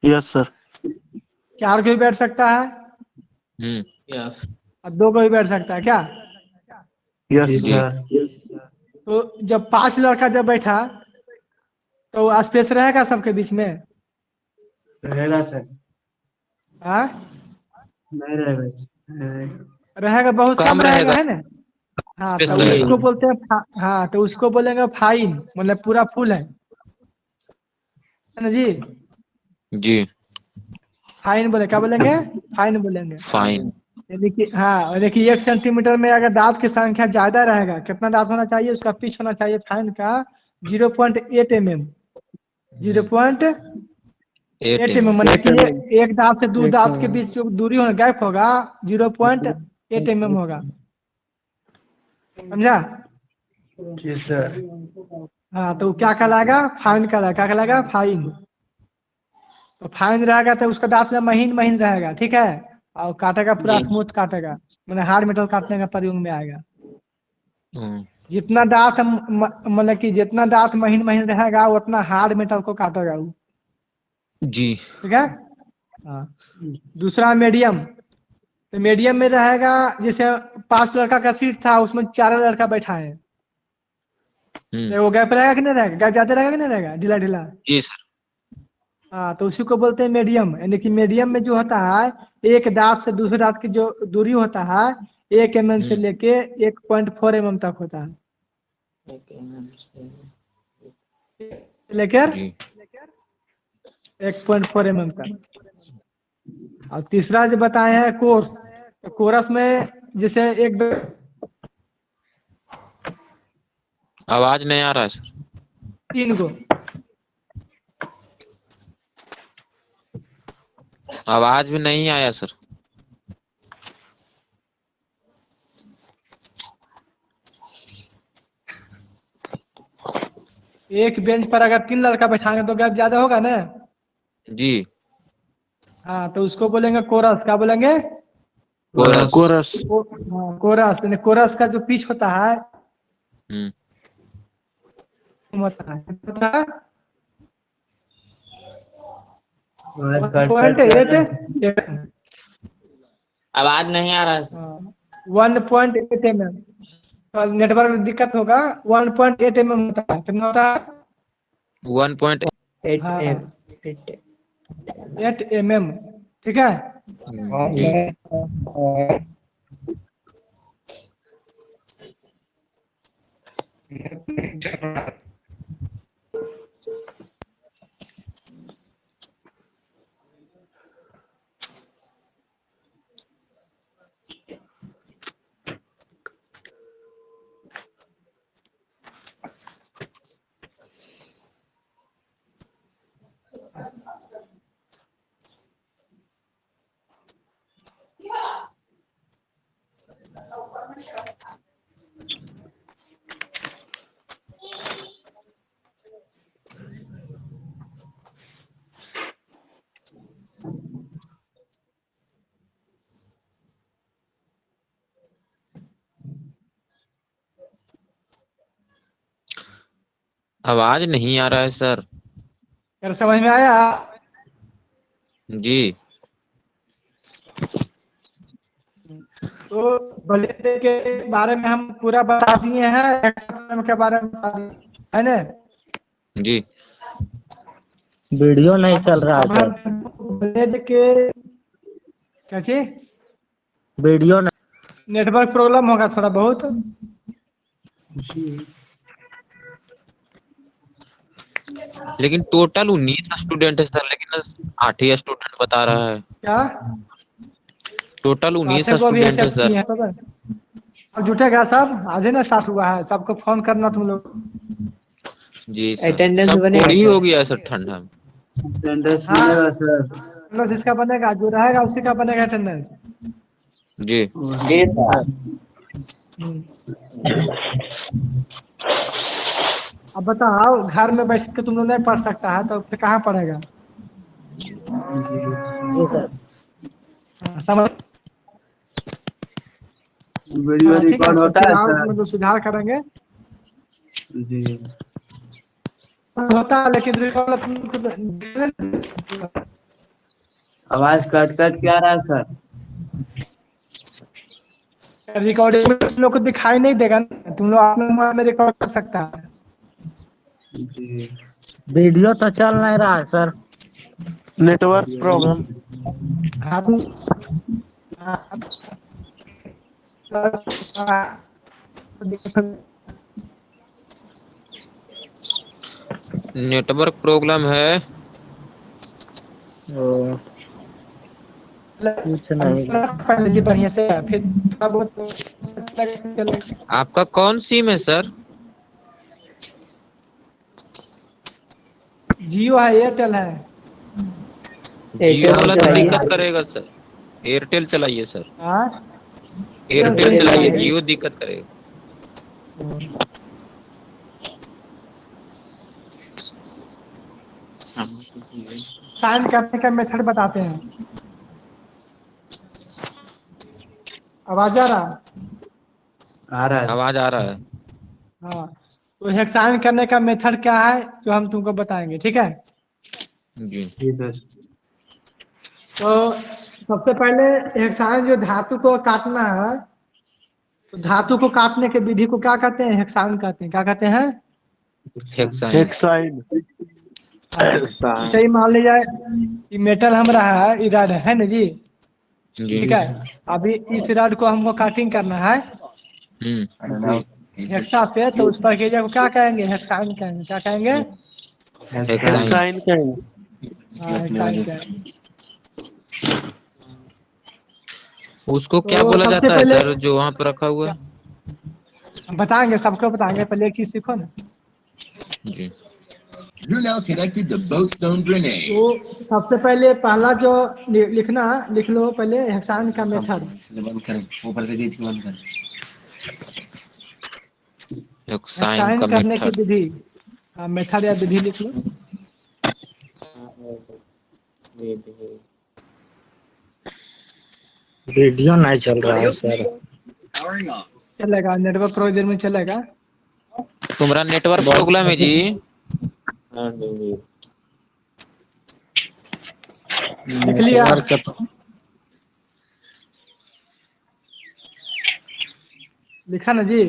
यस सर। 4 को भी बैठ सकता है, यस और 2 को भी बैठ सकता है, क्या? यस जी जी। सर। तो जब 5 लड़का जब बैठा तो स्पेस रहेगा सबके बीच में? रहेगा सर। हाँ, नहीं रहेगा। रहेगा, बहुत कम कम रहेगा, रहेगा, है ना? हाँ, स्पेस तो रहेगा। उसको बोलते हैं हाँ, तो उसको बोलेंगे फाइन, मतलब पूरा फुल है ना जी? जी। फाइन बोले, क्या बोलेंगे? फाइन बोलेंगे। फाइन। यानी कि हाँ, और देखिए 1 सेंटीमीटर में अगर दांत की संख्या ज्यादा रहेगा, कितना दांत होना चाहिए, उसका पिच होना चाहिए फाइन का 0.8 mm। 0.8 8 mm, mm। मतलब कि एक दांत से 2 दांत के बीच जो दूरी होगा, गैप होगा, 0.8 mm होगा। समझा? जी सर। हाँ, तो क्या कहलाएगा? फाइन कहलाएगा। क्या कहलाएगा? फाइन। तो फाइन रहेगा तो उसका दांत में महीन महीन रहेगा, ठीक है, और काटेगा पूरा जी। स्मूथ काटेगा, मैंने हार्ड मेटल काटने का प्रयोग में आएगा। हम्म, जितना दांत मतलब कि जितना दांत महीन महीन रहेगा उतना हार्ड मेटल को काटेगा वो, जी। ठीक है। हाँ, दूसरा मीडियम। तो मीडियम में रहेगा, जैसे 5 लड़का का सीट था, उसमें 4 लड़का बैठा है, तो वो गैप रहेगा कि नहीं रहेगा? गैप ज्यादा रहेगा कि नहीं रहेगा, ढीला ढीला? जी सर। हाँ, तो उसी को बोलते हैं मीडियम। यानी कि मीडियम में जो होता है, एक दांत से दूसरे दांत की जो दूरी होता है 1 mm से लेके 1.4 mm तक होता है, लेकर जी। 1.4 mm तक। और तीसरा जो बताए हैं कोर्स, तो कोरस में जैसे एक आवाज नहीं आ रहा है सर। 3 गो, आवाज भी नहीं आया सर। एक बेंच पर अगर 3 लड़का बैठाएंगे तो गैप ज्यादा होगा ना? जी। हाँ, तो उसको बोलेंगे कोरस। क्या बोलेंगे? कोरस। कोरस। हाँ, कोरस। यानी कोरस का जो पिच होता है हम्म। होता है होता है आवाज कट कट के आ 1.8 रहा है। आवाज नहीं आ रहा है। 1.8 mm। नेटवर्क में दिक्कत होगा। 1.8 mm होता है, कितना होता है? 1.8। 8 हाँ, 8 mm, ठीक है। जी। आवाज नहीं आ रहा है सर। अगर समझ में आया? जी। तो ब्लेड के बारे में हम पूरा बता दिए हैं, एक्सएम के बारे में बता दिए, है ना? जी। वीडियो नहीं चल रहा है अब सर। हम ब्लेड के क्या चीज, वीडियो नेटवर्क प्रॉब्लम होगा थोड़ा बहुत। लेकिन टोटल 19 स्टूडेंट है सर, लेकिन 8 ही स्टूडेंट बता रहा है। क्या टोटल 19 पाठक को अभी स्टूडेंट है एक्सेप्ट नहीं सर। है तो अब जुटेगा सब, आज ही ना स्टार्ट हुआ है, सबको फोन करना तुम लोग। जी सर, अटेंडेंस सब बनेगा कोड ही सर? हो गया सर ठंडा में। अटेंडेंस हाँ मिलेगा सर? अटेंडेंस इसका बनेगा, जो रहेगा उसी का बनेगा अटेंडेंस। जी जी सर। अब बताओ घर में बैठ के तुम लोग नहीं पढ़ सकता है तो फिर कहाँ पढ़ेगा? जी सर। समझ। वीडियो ठीक है रिकॉर्ड तो होता फिर है आओ, सर? मतलब सुधार करेंगे। जी होता है लेकिन रिकॉर्ड आवाज कट कट क्या रहा है सर? रिकॉर्डिंग में तुम लोग को दिखाई नहीं देगा ना, तुम लोग अपने मोबाइल में रिकॉर्ड कर सकता है। जी वीडियो तो चल नहीं रहा है सर। Network problem. हाँ, नेटवर्क प्रॉब्लम है। कुछ नहीं। पहले जी बढ़िया से फिर थोड़ा बहुत चलेगा। आपका कौन सिम है सर? जियो है, एयरटेल है। जियो एयरटेल वाला तो चलाइए। दिक्कत करेगा सर। एयरटेल चलाइए सर। हाँ एयरटेल एयरटेल चलाइए, चलाइए। जियो दिक्कत करेगा। साइन करने का मेथड बताते हैं। आवाज आ रहा? आ रहा है। आवाज आ रहा है। हाँ तो हेक्साइन करने का मेथड क्या है जो हम तुमको बताएंगे, ठीक है? जी जी सर। तो सबसे पहले हेक्साइन जो धातु को काटना है, तो धातु को काटने के विधि को क्या कहते हैं? हेक्साइन कहते हैं। क्या कहते हैं? हेक्साइन। साइड। हाँ जैसे ही मान लीजिए ये मेटल हम रहा है, इधर है ना जी, जी। ठीक है? अभी इस रड को हमको काटिंग करना है हम्म। हेक्सा से, तो उस पर को क्या कहेंगे? हेक्साइन कहेंगे। क्या कहेंगे? हेक्साइन। हाँ हेक्साइन कहेंगे। उसको क्या तो बोला सबसे जाता है पहले सर जो वहाँ पर रखा हुआ है? हम बताएंगे, सबको बताएंगे, पहले एक चीज सीखो ना। जी। You're now connected to Boatstone Grenade. तो सबसे पहले पहला जो लिखना, लिख लो पहले हेक्साइन का मेथड। बंद करें, ऊपर से खींच के बंद करें। हेक्साइन हेक्साइन का करने की मेथड। विधि, मेथड या विधि लिख लो। वीडियो नहीं चल रहा है सर। Powering on. चलेगा, नेटवर्क थोड़ी देर में चलेगा। तुम्हारा नेटवर्क प्रॉब्लम है जी। लिख लिया? लिखा ना जी?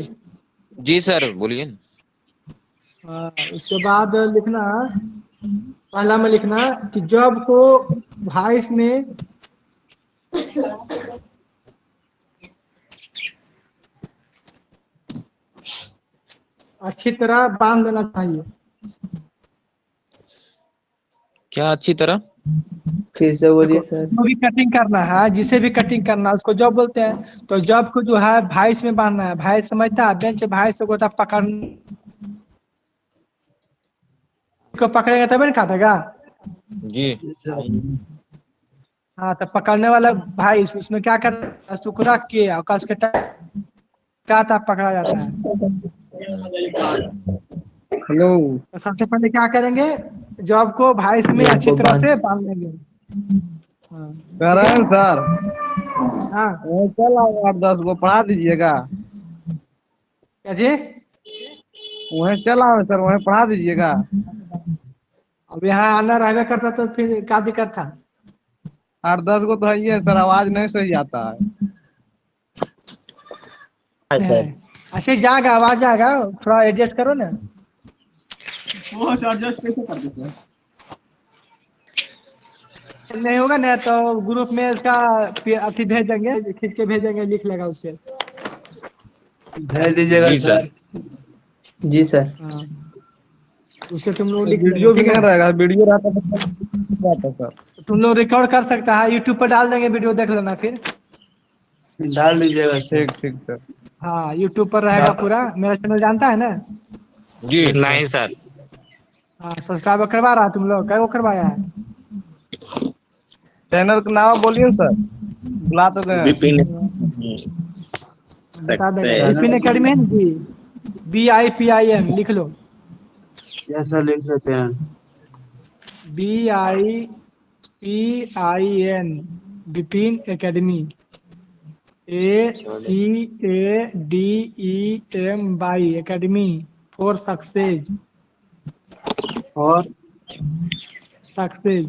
जी सर बोलिए ना। उसके बाद लिखना, पहला में लिखना कि जब को वॉइस में अच्छी तरह बांध देना चाहिए। क्या अच्छी तरह? फिर से बोलिए देखो सर। जो भी कटिंग करना है, जिसे भी कटिंग करना है उसको जॉब बोलते हैं। तो जॉब को जो है वॉइस में बांधना है। वॉइस समझता है? बेंच वॉइस को होता है पकड़ को, पकड़ेगा तभी ना काटेगा। जी। हाँ तो पकड़ने वाला भाई उसमें क्या करना है? उसको रख के और कस के टाटा पकड़ा जाता है। हेलो तो सबसे पहले क्या करेंगे? जॉब को वॉइस में जब अच्छी को तरह बांध। से बांध लेंगे। हाँ ठीक है। करण सर, हाँ वहीं चल आओ, 8-10 को पढ़ा दीजिएगा। क्या जी? वहीं चल आओ सर, वहीं पढ़ा दीजिएगा। अब यहाँ आना रहना करता तो फिर क्या दिक्कत था? 8-10 को तो है ही है सर, आवाज नहीं सही आता है। है ऐसे जाएगा, आवाज जाएगा, थोड़ा एडजस्ट करो ना। नहीं होगा ना तो ग्रुप में इसका अथी भेज देंगे, खींच के भेजेंगे, लिख लेगा उससे। भेज दीजिएगा जी सर। सर। जी सर। हाँ उससे तुम लोग लिख लेना, वीडियो भी ठीक नहीं है। रहेगा, वीडियो रहता तो रहता सर। तुम लोग रिकॉर्ड कर सकता है, यूट्यूब पर डाल देंगे, वीडियो देख लेना फिर। डाल दीजिएगा सर। ठीक ठीक सर। हाँ यूट्यूब पर रहेगा पूरा, मेरा चैनल जानता है ना। जी नहीं सर। हाँ सब्सक्राइब करवा रहा है तुम लोग, क्या करवाया है? चैनल का नाम बोलिए सर, बुला तो दें। विपिन बता देगा, सक्सेस। विपिन अकेडमी है ना जी, BIPIN लिख लो, कैसा लिख लेते हैं? BIPIN, Vipin academy, ACADEMY academy for success, और सक्सेस।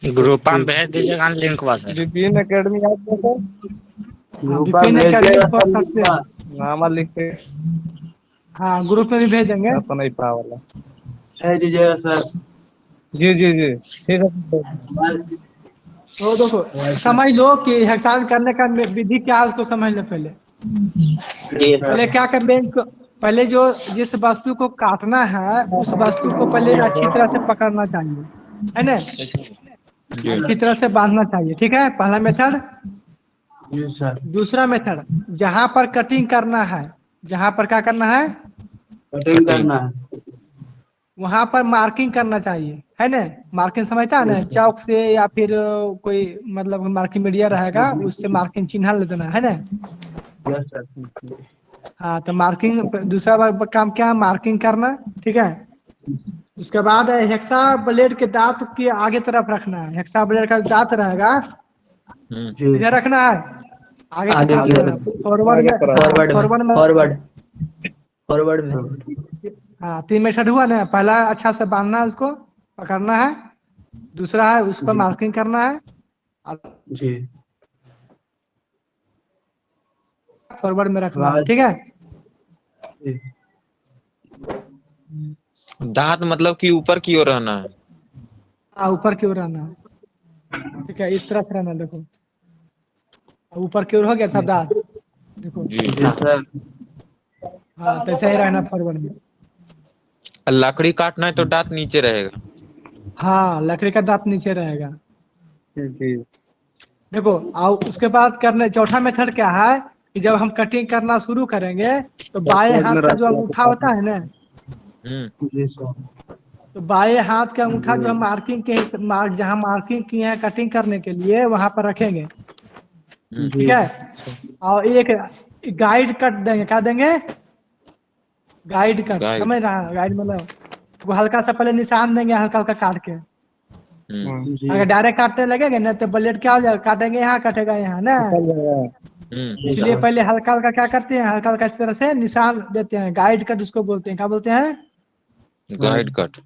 ग्रुप में भेज दीजिएगा लिंक सर। विपिन अकेडमी आप सर, हाँ ग्रुप में विपिन भेज अकेडमी दिएगा फॉर सर सक्सेस। लिखवा। नाम लिख के हाँ ग्रुप में भी भेजेंगे। तो नहीं पा वाला। भेज दीजिएगा सर। जी जी जी ठीक है सर। तो देखो समझ लो कि हेक्सान करने का विधि क्या है, उसको समझ लो पहले। जी पहले सर। क्या कर लें इनको, पहले जो जिस वस्तु को काटना है उस वस्तु को पहले अच्छी तरह से पकड़ना चाहिए, है ना, अच्छी तरह से बांधना चाहिए, ठीक है, पहला मेथड। जी सर। दूसरा मेथड, जहां पर कटिंग करना है, जहां पर क्या करना है, कटिंग करना है। वहां पर मार्किंग करना चाहिए, है ना। मार्किंग समझता है ना, चौक से या फिर कोई मतलब मार्किंग मीडिया रहेगा, उससे मार्किंग चिन्ह ले देना, है ना। Yes sir. हाँ तो मार्किंग, दूसरा काम क्या है, मार्किंग करना, ठीक है। उसके बाद हेक्सा ब्लेड के दांत के आगे तरफ रखना है, हेक्सा ब्लेड का दांत रहेगा जी इधर रखना है, आगे की आगे तरफ की रखना है, तरफ, फॉरवर्ड आगे में, तरफ। हाँ फॉरवर्ड में, फॉरवर्ड में। फॉरवर्ड, फॉरवर्ड में। हाँ 3 मेथड हुआ ना, पहला अच्छा से बांधना है, उसको पकड़ना है, दूसरा है उस पर जी मार्किंग करना है, जी। फॉरवर्ड में रखना है, आवाज ठीक है। जी। दांत मतलब कि ऊपर की ओर रहना है। हाँ ऊपर की ओर रहना है, ठीक है, इस तरह से रहना, देखो ऊपर की ओर हो गया सब दांत, देखो। जी जी सर। हाँ तो ऐसे ही रहना फॉरवर्ड में। लकड़ी काटना है तो दांत नीचे रहेगा। हाँ लकड़ी का दांत नीचे रहेगा, जी जी देखो। और उसके बाद करने, चौथा मेथड क्या है कि जब हम कटिंग करना शुरू करेंगे तो बाएं फॉरवर्ड हाथ में का जो रख अंगूठा होता है ना, जी सर। तो बाएं हाथ का अंगूठा जो हम मार्किंग के जहाँ मार्किंग किए हैं कटिंग करने के लिए वहां पर रखेंगे, ठीक जी है। और एक गाइड कट देंगे, क्या देंगे, गाइड कट, गाइड। समझ रहा है, गाइड मतलब वो हल्का सा पहले निशान देंगे, हल्का हल्का काट के। जी अगर डायरेक्ट काटने लगेंगे ना तो ब्लेड क्या हो जाएगा, काटेंगे यहाँ कटेगा यहाँ ना, निकल जाएगा। जी इसलिए सर। पहले हल्का हल्का क्या करते हैं, हल्का हल्का इस तरह से निशान देते हैं, गाइड कट उसको बोलते हैं, क्या बोलते हैं। Guide cut.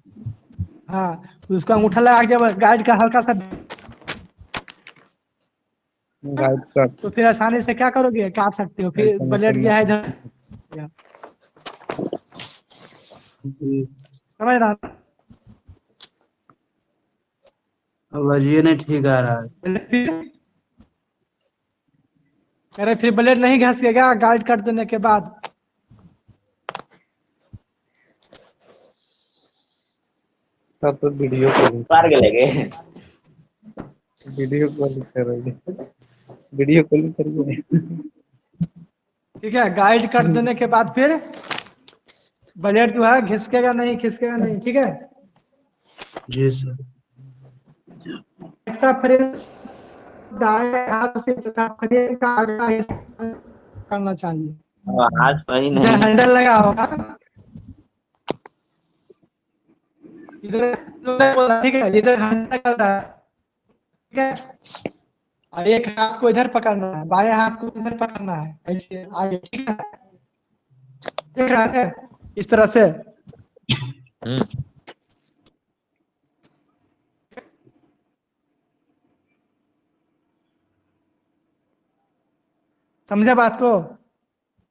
हाँ उसको अंगूठा लगा के जब गाइड का हल्का सा, गाइड कट। तो फिर आसानी से क्या करोगे, काट सकते हो, फिर ऐसा ब्लेड मशीन गया है में। इधर, जी। समझ रहा आवाज ये नहीं ठीक आ रहा है। अरे फिर ब्लेड नहीं घसेगा गाइड कट देने के बाद। सब तो वीडियो कॉलिंग, पार के लगे। वीडियो कॉलिंग करोगे, वीडियो कॉलिंग करिए। ठीक है, गाइड कट देने के बाद फिर ब्लेड जो है घिसकेगा नहीं, खिसकेगा नहीं, ठीक है। जी सर। ऐसा फ्रेम दाएं हाथ से तथा फ्रेम का अगला हिस्सा करना चाहिए, आज सही इधर नहीं। हैंडल लगा होगा, इधर ठीक है, इधर हैंडल कर रहा है, ठीक है। और एक हाथ को इधर पकड़ना है, बाएं हाथ को इधर पकड़ना है, ऐसे आगे, ठीक है, देख रहा है इस तरह से। समझे बात को।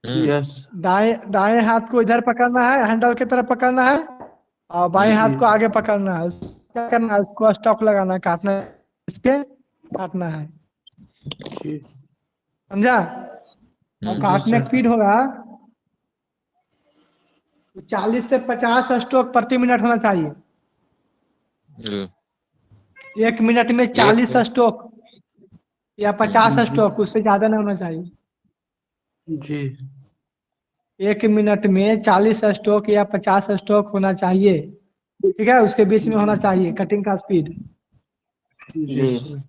यस। दाएं दाएं हाथ को इधर पकड़ना है, हैंडल की तरफ पकड़ना है, और बाएं हाथ को आगे पकड़ना है, क्या करना है, उसको स्टॉक लगाना है, काटना है, इसके काटना है, जी समझा। और जी काटने सर। की स्पीड होगा 40 से 50 स्ट्रोक प्रति मिनट होना चाहिए। जी 1 मिनट में 40 स्ट्रोक या 50 स्ट्रोक, उससे ज्यादा नहीं होना चाहिए। जी 1 मिनट में 40 स्ट्रोक या 50 स्ट्रोक होना चाहिए। ठीक है, उसके बीच में होना चाहिए कटिंग का स्पीड। जी सर।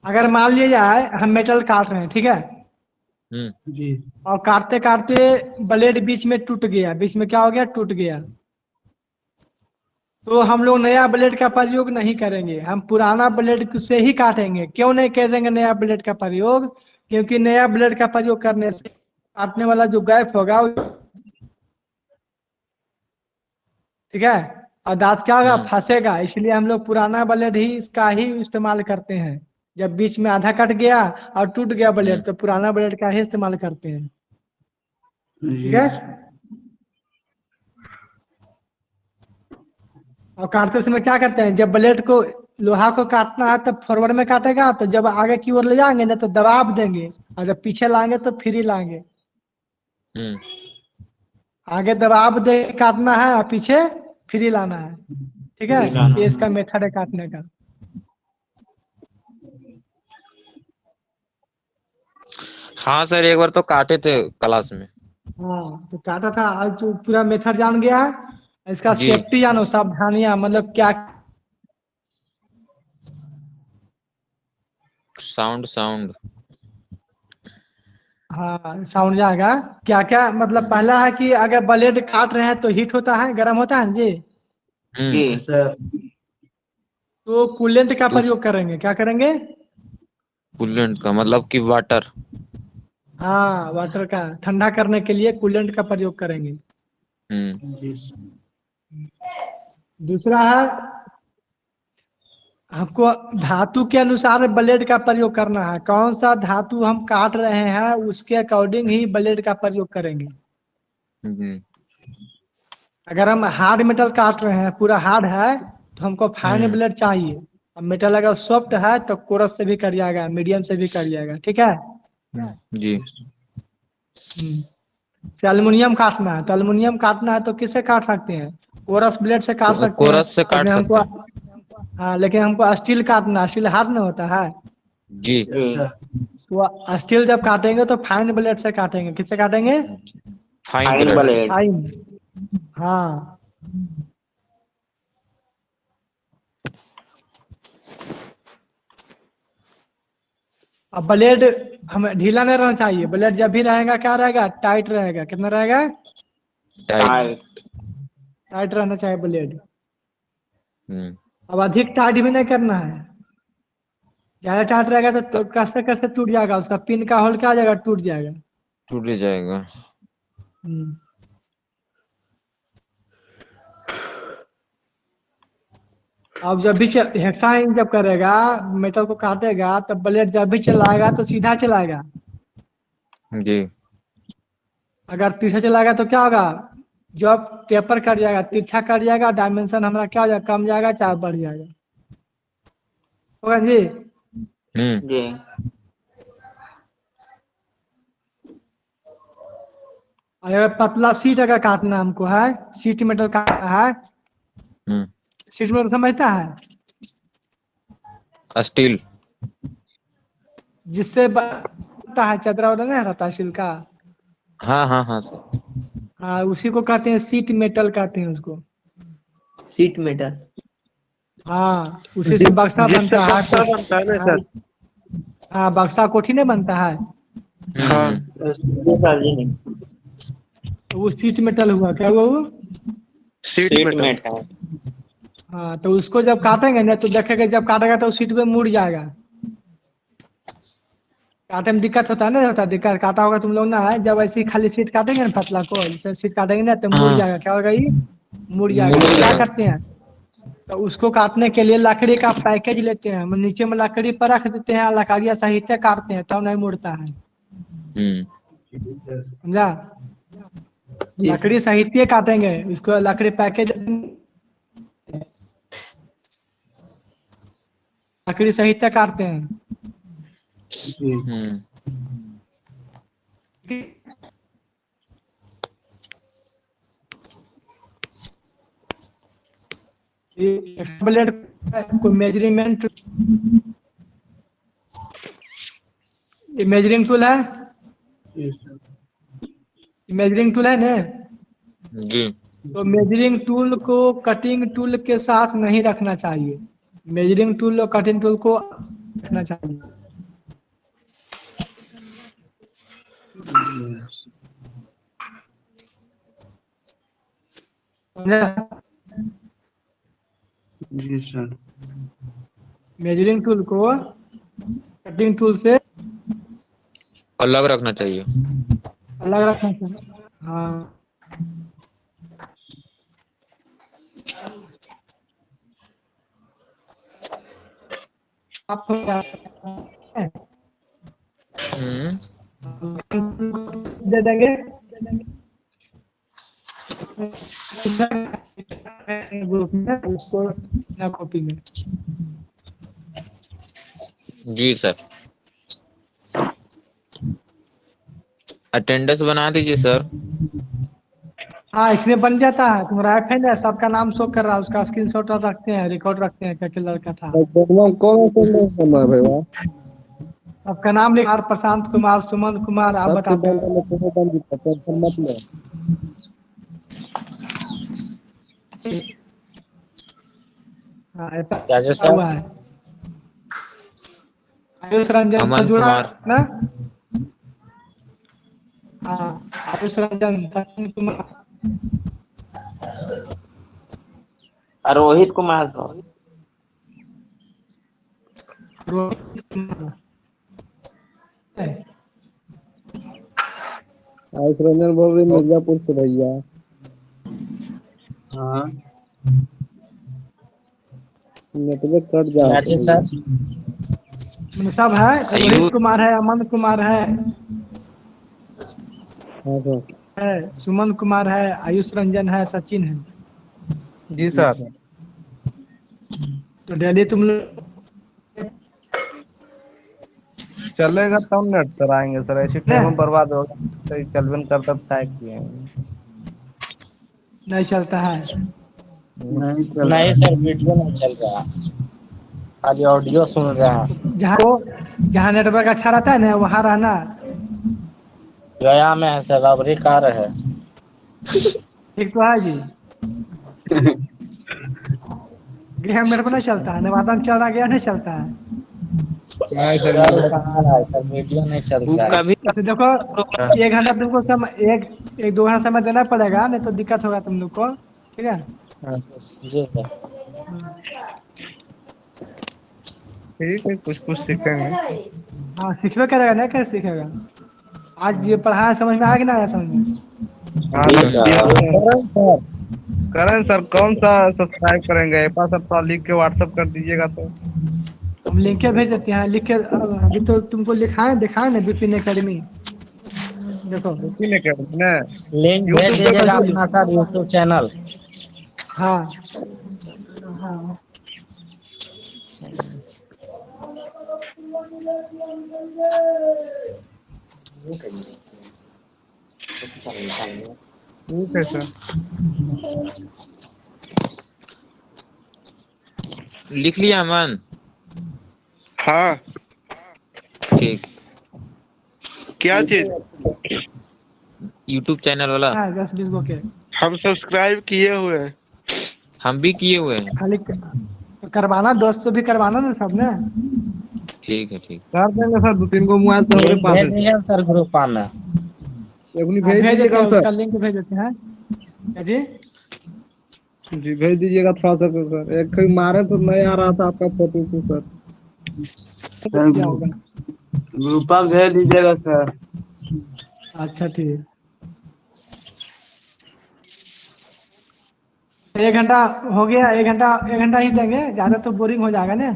अगर मान लिया जाए हम मेटल काट रहे हैं, ठीक है, जी और काटते काटते ब्लेड बीच में टूट गया, बीच में क्या हो गया, टूट गया, तो हम लोग नया ब्लेड का प्रयोग नहीं करेंगे, हम पुराना ब्लेड से ही काटेंगे। क्यों नहीं करेंगे नया ब्लेड का प्रयोग? क्योंकि नया ब्लेड का प्रयोग करने से काटने वाला जो गैप होगा ठीक है, और दांत क्या होगा, फंसेगा। इसलिए हम लोग पुराना ब्लेड ही इसका ही इस्तेमाल करते हैं। जब बीच में आधा कट गया और टूट गया ब्लेड, तो पुराना ब्लेड का ही इस्तेमाल करते हैं। ठीक जी है, सर। और काटते समय क्या करते हैं, जब ब्लेड को लोहा को काटना है तब फॉरवर्ड में काटेगा, तो जब आगे की ओर ले जाएंगे ना तो दबाव देंगे, और जब पीछे लाएंगे तो फ्री लाएंगे। आगे दबाव दे के काटना है और पीछे फ्री लाना है। ठीक है, ये इसका मेथड है काटने का। हाँ सर, एक बार तो काटे थे क्लास में। हाँ, तो काटा था, आज जो पूरा मेथड जान गया है, इसका जी सेफ्टी जानो, सावधानियां, मतलब क्या। साउंड साउंड हाँ, साउंड जाएगा। क्या क्या मतलब, पहला है कि अगर ब्लेड काट रहे हैं तो हीट होता है, गर्म होता है ना जी, सर तो कूलेंट का तो प्रयोग करेंगे। क्या करेंगे? कूलेंट का मतलब कि वाटर। हाँ, वाटर का ठंडा करने के लिए कूलेंट का प्रयोग करेंगे। जी सर। दूसरा है, हमको धातु के अनुसार ब्लेड का प्रयोग करना है। कौन सा धातु हम काट रहे हैं उसके अकॉर्डिंग ही ब्लेड का प्रयोग करेंगे। अगर हम हार्ड मेटल काट रहे हैं, पूरा हार्ड है, तो हमको फाइन ब्लेड चाहिए। अब मेटल अगर सॉफ्ट है तो कोरस से भी कट जाएगा, मीडियम से भी कट जाएगा। ठीक है, जी से एल्युमिनियम काटना है, तो एल्युमिनियम काटना है तो किससे काट सकते हैं? कोरस ब्लेड से काट सकते हैं। कोरस से काट लेकिन सकते हमको, हैं। हाँ, लेकिन हमको स्टील काटना है, स्टील हार्ड नहीं होता है, जी तो स्टील जब काटेंगे तो फाइन ब्लेड से काटेंगे। किससे काटेंगे? Fine blade. फाइन। हाँ, अब ब्लेड हमें ढीला नहीं रहना चाहिए। ब्लेड जब भी रहेगा क्या रहेगा, टाइट रहेगा। कितना रहेगा? टाइट। टाइट रहना चाहिए ब्लेड। अब अधिक टाइट भी नहीं करना है। ज्यादा टाइट रहेगा तो कैसे कैसे टूट जाएगा, उसका पिन का होल क्या आ जाएगा, टूट जाएगा। टूट जाएगा। हम्म। अब जब भी हेक्साइन जब करेगा, मेटल को काटेगा, तब ब्लेड जब भी चलाएगा तो सीधा चलाएगा। जी अगर तिरछा चलाएगा तो क्या होगा, जब टेपर कट जाएगा, तिरछा कट जाएगा, डायमेंशन हमारा क्या हो जाएगा, कम जाएगा, चाहे बढ़ जाएगा। होगा जी। अगर पतला सीट अगर काटना हमको है, सीट मेटल काटना है, सीट मेटल समझता है, स्टील। जिससे बनता है चदरा वदरा नहीं रहता स्टील का, हाँ हाँ हाँ सर। हाँ, उसी को कहते हैं सीट मेटल, कहते हैं उसको। Seat metal. हाँ, उसी से बक्सा बनता है, बनता है ना सर। हाँ, बक्सा कोठी नहीं बनता है, तो वो सीट मेटल हुआ। क्या हुआ वो? हाँ, तो उसको जब काटेंगे ना तो देखेगा, जब काटेगा तो सीट पे मुड़ जाएगा। काटे में दिक्कत होता है ना, होता है दिक्कत, काटा होगा तुम लोग ना, जब ऐसी खाली सीट काटेंगे ना, पतला को जैसे सीट काटेंगे ना तो मुड़ जाएगा। क्या होगा, ये मुड़ जाएगा। तो क्या करते हैं, तो उसको काटने के लिए लकड़ी का पैकेज लेते हैं, नीचे में लकड़ी पर रख देते हैं, लकड़िया साहित्य काटते हैं, तब नहीं मुड़ता है। समझा? लकड़ी साहित्य काटेंगे, उसको लकड़ी पैकेज, लकड़ी साहित्य काटते हैं। ब्लेड को मेजरिंग टूल है, जी सर। मेजरिंग टूल है ना। जी तो मेजरिंग टूल को कटिंग टूल के साथ नहीं रखना चाहिए, मेजरिंग टूल और कटिंग टूल को रखना चाहिए। समझा? जी सर। मेजरिंग टूल को कटिंग टूल से अलग रखना चाहिए। अलग रखना चाहिए। हाँ आप दे देंगे ग्रुप में, उसको ना कॉपी में। जी सर। अटेंडेंस बना दीजिए सर। हाँ इसमें बन जाता है, तुम्हारा ऐप है ना, सबका नाम शो कर रहा है, उसका स्क्रीनशॉट रखते हैं, रिकॉर्ड रखते हैं क्या क्या लड़का था, कौन अटेंडेंस करना है भैया? सबका नाम लिखा, प्रशांत कुमार, सुमन कुमार, आप सब बताते स्टूडेंट हैं। में तुम्हें बन जीता, टेंशन मत लो। हाँ ऐसा क्या जी सर? हुआ है। आयुष रंजन से अमन जुड़ा कुमार। ना। हाँ आयुष रंजन, सचिन कुमार, रोहित कुमार सर। रोहित कुमार। आयुष रंजन बोल रही मिर्जापुर से भैया। हाँ नेटवर्क कट जा क्या रहा जी है सर? मतलब सब है, रोहित आयु कुमार है, अमन कुमार हाँ सर। है, सुमन कुमार है, आयुष रंजन है, सचिन है। जी सर। तो डेली तुम लोग चलेगा तब नेट सर आएंगे सर, ऐसी ना टाइम बर्बाद होगा तो चल भी नहीं करता तो क्या किए। नहीं चलता है। नहीं चल नहीं रहा सर, वीडियो नहीं चल रहा, खाली ऑडियो सुन रहा है। जहाँ नेटवर्क अच्छा रहता है ना वहाँ रहना। गया में है सर, अबरी कार है। ठीक तो है जी। गृह मेरे को नहीं चलता है, नवादा में चला गया नहीं चलता है। नहीं सर सर वो कहाँ रहा है सर, वीडियो नहीं चल वो रहा है। कभी तो देखो 1 घंटा तुमको समय, एक 2 घंटा समय देना पड़ेगा, नहीं तो दिक्कत होगा तुम लोग को। ठीक है। हाँ, जी सर। ठीक है, कुछ कुछ सीखेंगे। हाँ सीखबे करेगा, नहीं कैसे सीखेगा। आज ये पढ़ाया समझ में आ गया ना, आया समझ में। हाँ जी सर दिया सर। सर। करें सर, कौन सा सब्सक्राइब करेंगे? एक बार सर थोड़ा लिख के व्हाट्सअप कर दीजिएगा तो। हम लिंक के भेज देते हैं, लिख के अभी तो तुमको लिखाए दिखाए ना विपिन एकेडमी। देखो लेकिन है क्या ना, लिंक भेज यूट्यूब पे दीजिएगा देखो अपना सर, यूट्यूब चैनल। हाँ ठीक है सर। लिख लिया अमन? हाँ। ठीक। क्या चीज? यूट्यूब चैनल वाला 10-20 गो के हम सब्सक्राइब किए हुए हैं। हम भी किए हुए हैं। खाली करवाना, दोस्त से भी करवाना ना सब ने। ठीक है ठीक। कर देंगे सर, 2-3 गो मोबाइल तो हमारे लिंक पास भेज है। दीजिए सर ग्रुप में। एगुनी हाँ भेज भेज देते दीजिएगा हैं, सर। उसका लिंक भेज देते हैं। क्या जी? जी भेज दीजिएगा थोड़ा सा तो सर, एक कहीं मारे तो नहीं आ रहा था आपका फोटो तो सर। सर क्या होगा? ग्रुपा भेज दीजिएगा सर। अच्छा ठीक। 1 घंटा हो गया, 1 घंटा ही देंगे, ज्यादा तो बोरिंग हो जाएगा ना।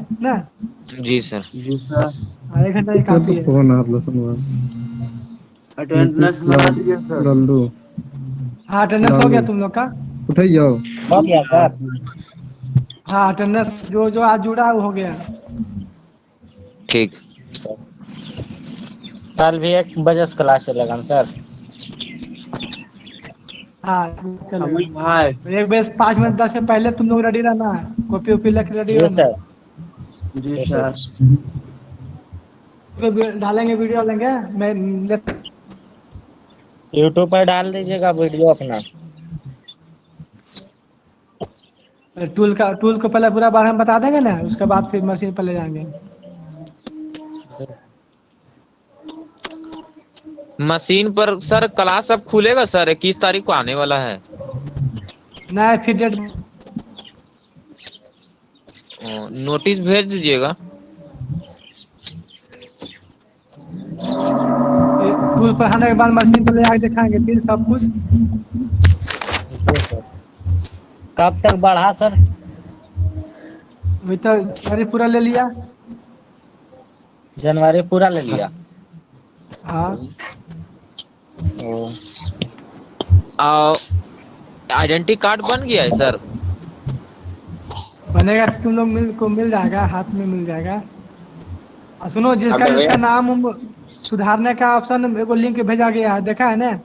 जी सर। जी सर। हाँ 1 घंटा ही तो काफी है। फोन आप लोग सुनवा अटेंडेंस लगा दीजिए सर। लल्लू हाँ अटेंडेंस हो गया तुम लोग का। उठाइए जाओ। हो गया सर। हाँ अटेंडेंस जो आज जुड़ा है वो हो गया। ठीक। कल भी 1 बजे से क्लास चलेगा ना सर? हाँ समझ चलेगा। भाई। एक बजे 5 मिनट 10 मिनट पहले तुम लोग रेडी रहना है, कॉपी वॉपी लेकर रेडी जी रहना। सर। जी सर। डालेंगे वीडियो डालेंगे। मैं यूट्यूब पर डाल दीजिएगा वीडियो अपना। टूल को पहले पूरा बारे में बता देंगे ना, उसके बाद फिर मशीन पर ले जाएंगे। मशीन पर सर क्लास अब खुलेगा सर, 21 तारीख को आने वाला है। नया फिर डेट नोटिस भेज दीजिएगा। टूल पर आने के बाद मशीन पर ले आके दिखाएंगे फिर सब कुछ। जी सर। कब तक बढ़ा सर? अभी तक अरे पूरा ले लिया। जनवरी पूरा ले लिया। हाँ ओ, आइडेंटिटी कार्ड बन गया है सर। बनेगा तो तुम लोग मिल जाएगा, हाथ में मिल जाएगा। और सुनो, जिसका जिसका नाम सुधारने का ऑप्शन मेरे को लिंक भेजा गया है, देखा है ना?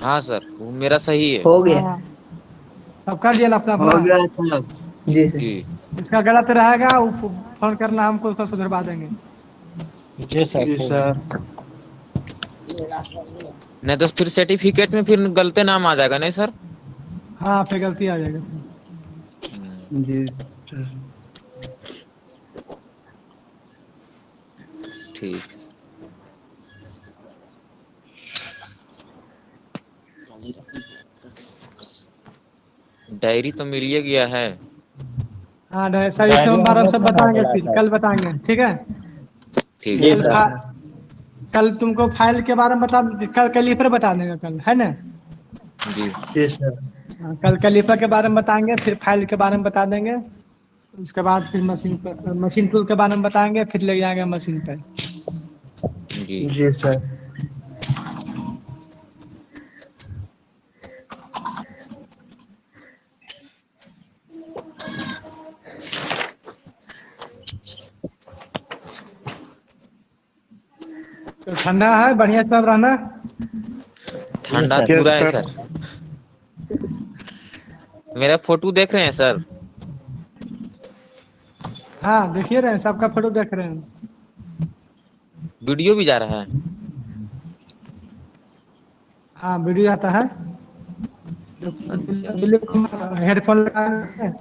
हाँ सर, वो मेरा सही है। हो गया। हाँ सब कर लिया अपना हो अपना। गया सर। जी सर। जी जिसका गलत रहेगा वो फोन करना, हमको उसको सुधरवा देंगे। जी सर। जी सर। नहीं तो फिर सर्टिफिकेट में फिर गलत नाम आ जाएगा, नहीं सर? हाँ फिर गलती आ जाएगा। जी सर। ठीक। डायरी तो मिल ही गया है। हाँ सही से हम बारे में सब बताएंगे, बोला फिर सर। कल बताएंगे, ठीक है? ठीक जी है कल सर। सर। कल तुमको फाइल के बारे में कल कैलिपर बता देंगे, कल है ना? जी जी सर। हाँ, कल कैलिपर के बारे में बताएंगे, फिर फाइल के बारे में बता देंगे। उसके बाद फिर मशीन टूल के बारे में बताएंगे, फिर ले जाएंगे मशीन पे। जी जी सर। तो ठंडा है, बढ़िया सब रहना। जी ठंडा सर। पूरा है सर। सर। मेरा फोटो देख रहे हैं सर? हाँ देखिए रहे हैं, सबका फोटो देख रहे हैं। वीडियो भी जा रहा है? हाँ वीडियो आता है। अच्छा। हेडफोन लगा है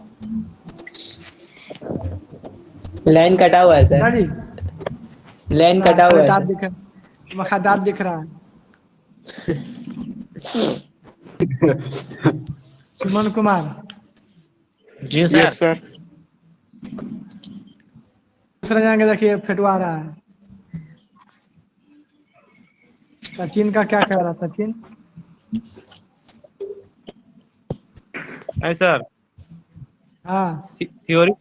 लाइन कटा हुआ है ना सर। जी? लाइन ना कटा खाली हुआ है दांत सर। दिख वहाँ दांत दिख रहा है। सुमन कुमार। जी सर। Yes sir. दूसरा जाएंगे, देखिए फेटवा रहा है। सचिन का क्या कह रहा है सचिन? नहीं सर, हाँ थ्योरी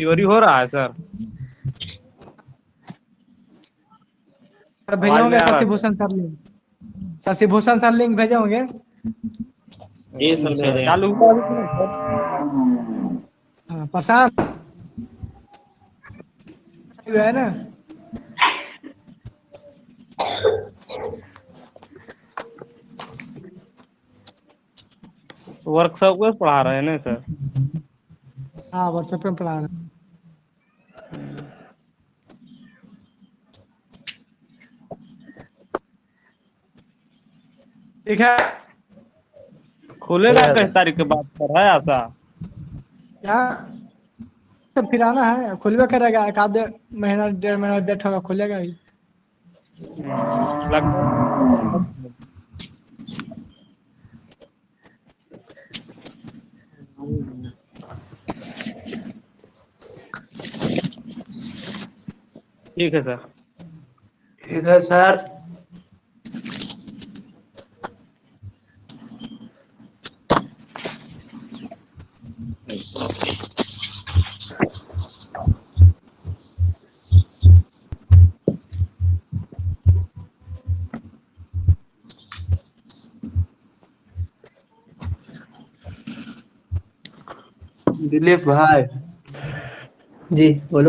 थ्योरी हो रहा है सर। सर आवाज भेजे नहीं होंगे आ रहा Shashi sir. Bhushan sir link. Shashi Bhushan sir link भेजे होंगे। जी सर। चालू हुआ अभी कि नहीं सर? हाँ प्रशांत है ना? वर्कशॉप को पढ़ा रहे हैं ना सर? हाँ व्हाट्सएप पे पढ़ा रहे हैं। ठीक है। खुलेगा 21 तारीख के बाद सर, है आशा? क्या तो फिर आना है, खुलवे करेगा, एक आधे महीना 1.5 महीना डेट होगा, खुलेगा ही। लगभग ठीक है सर। ठीक है सर। दिलीप भाई। जी बोलो।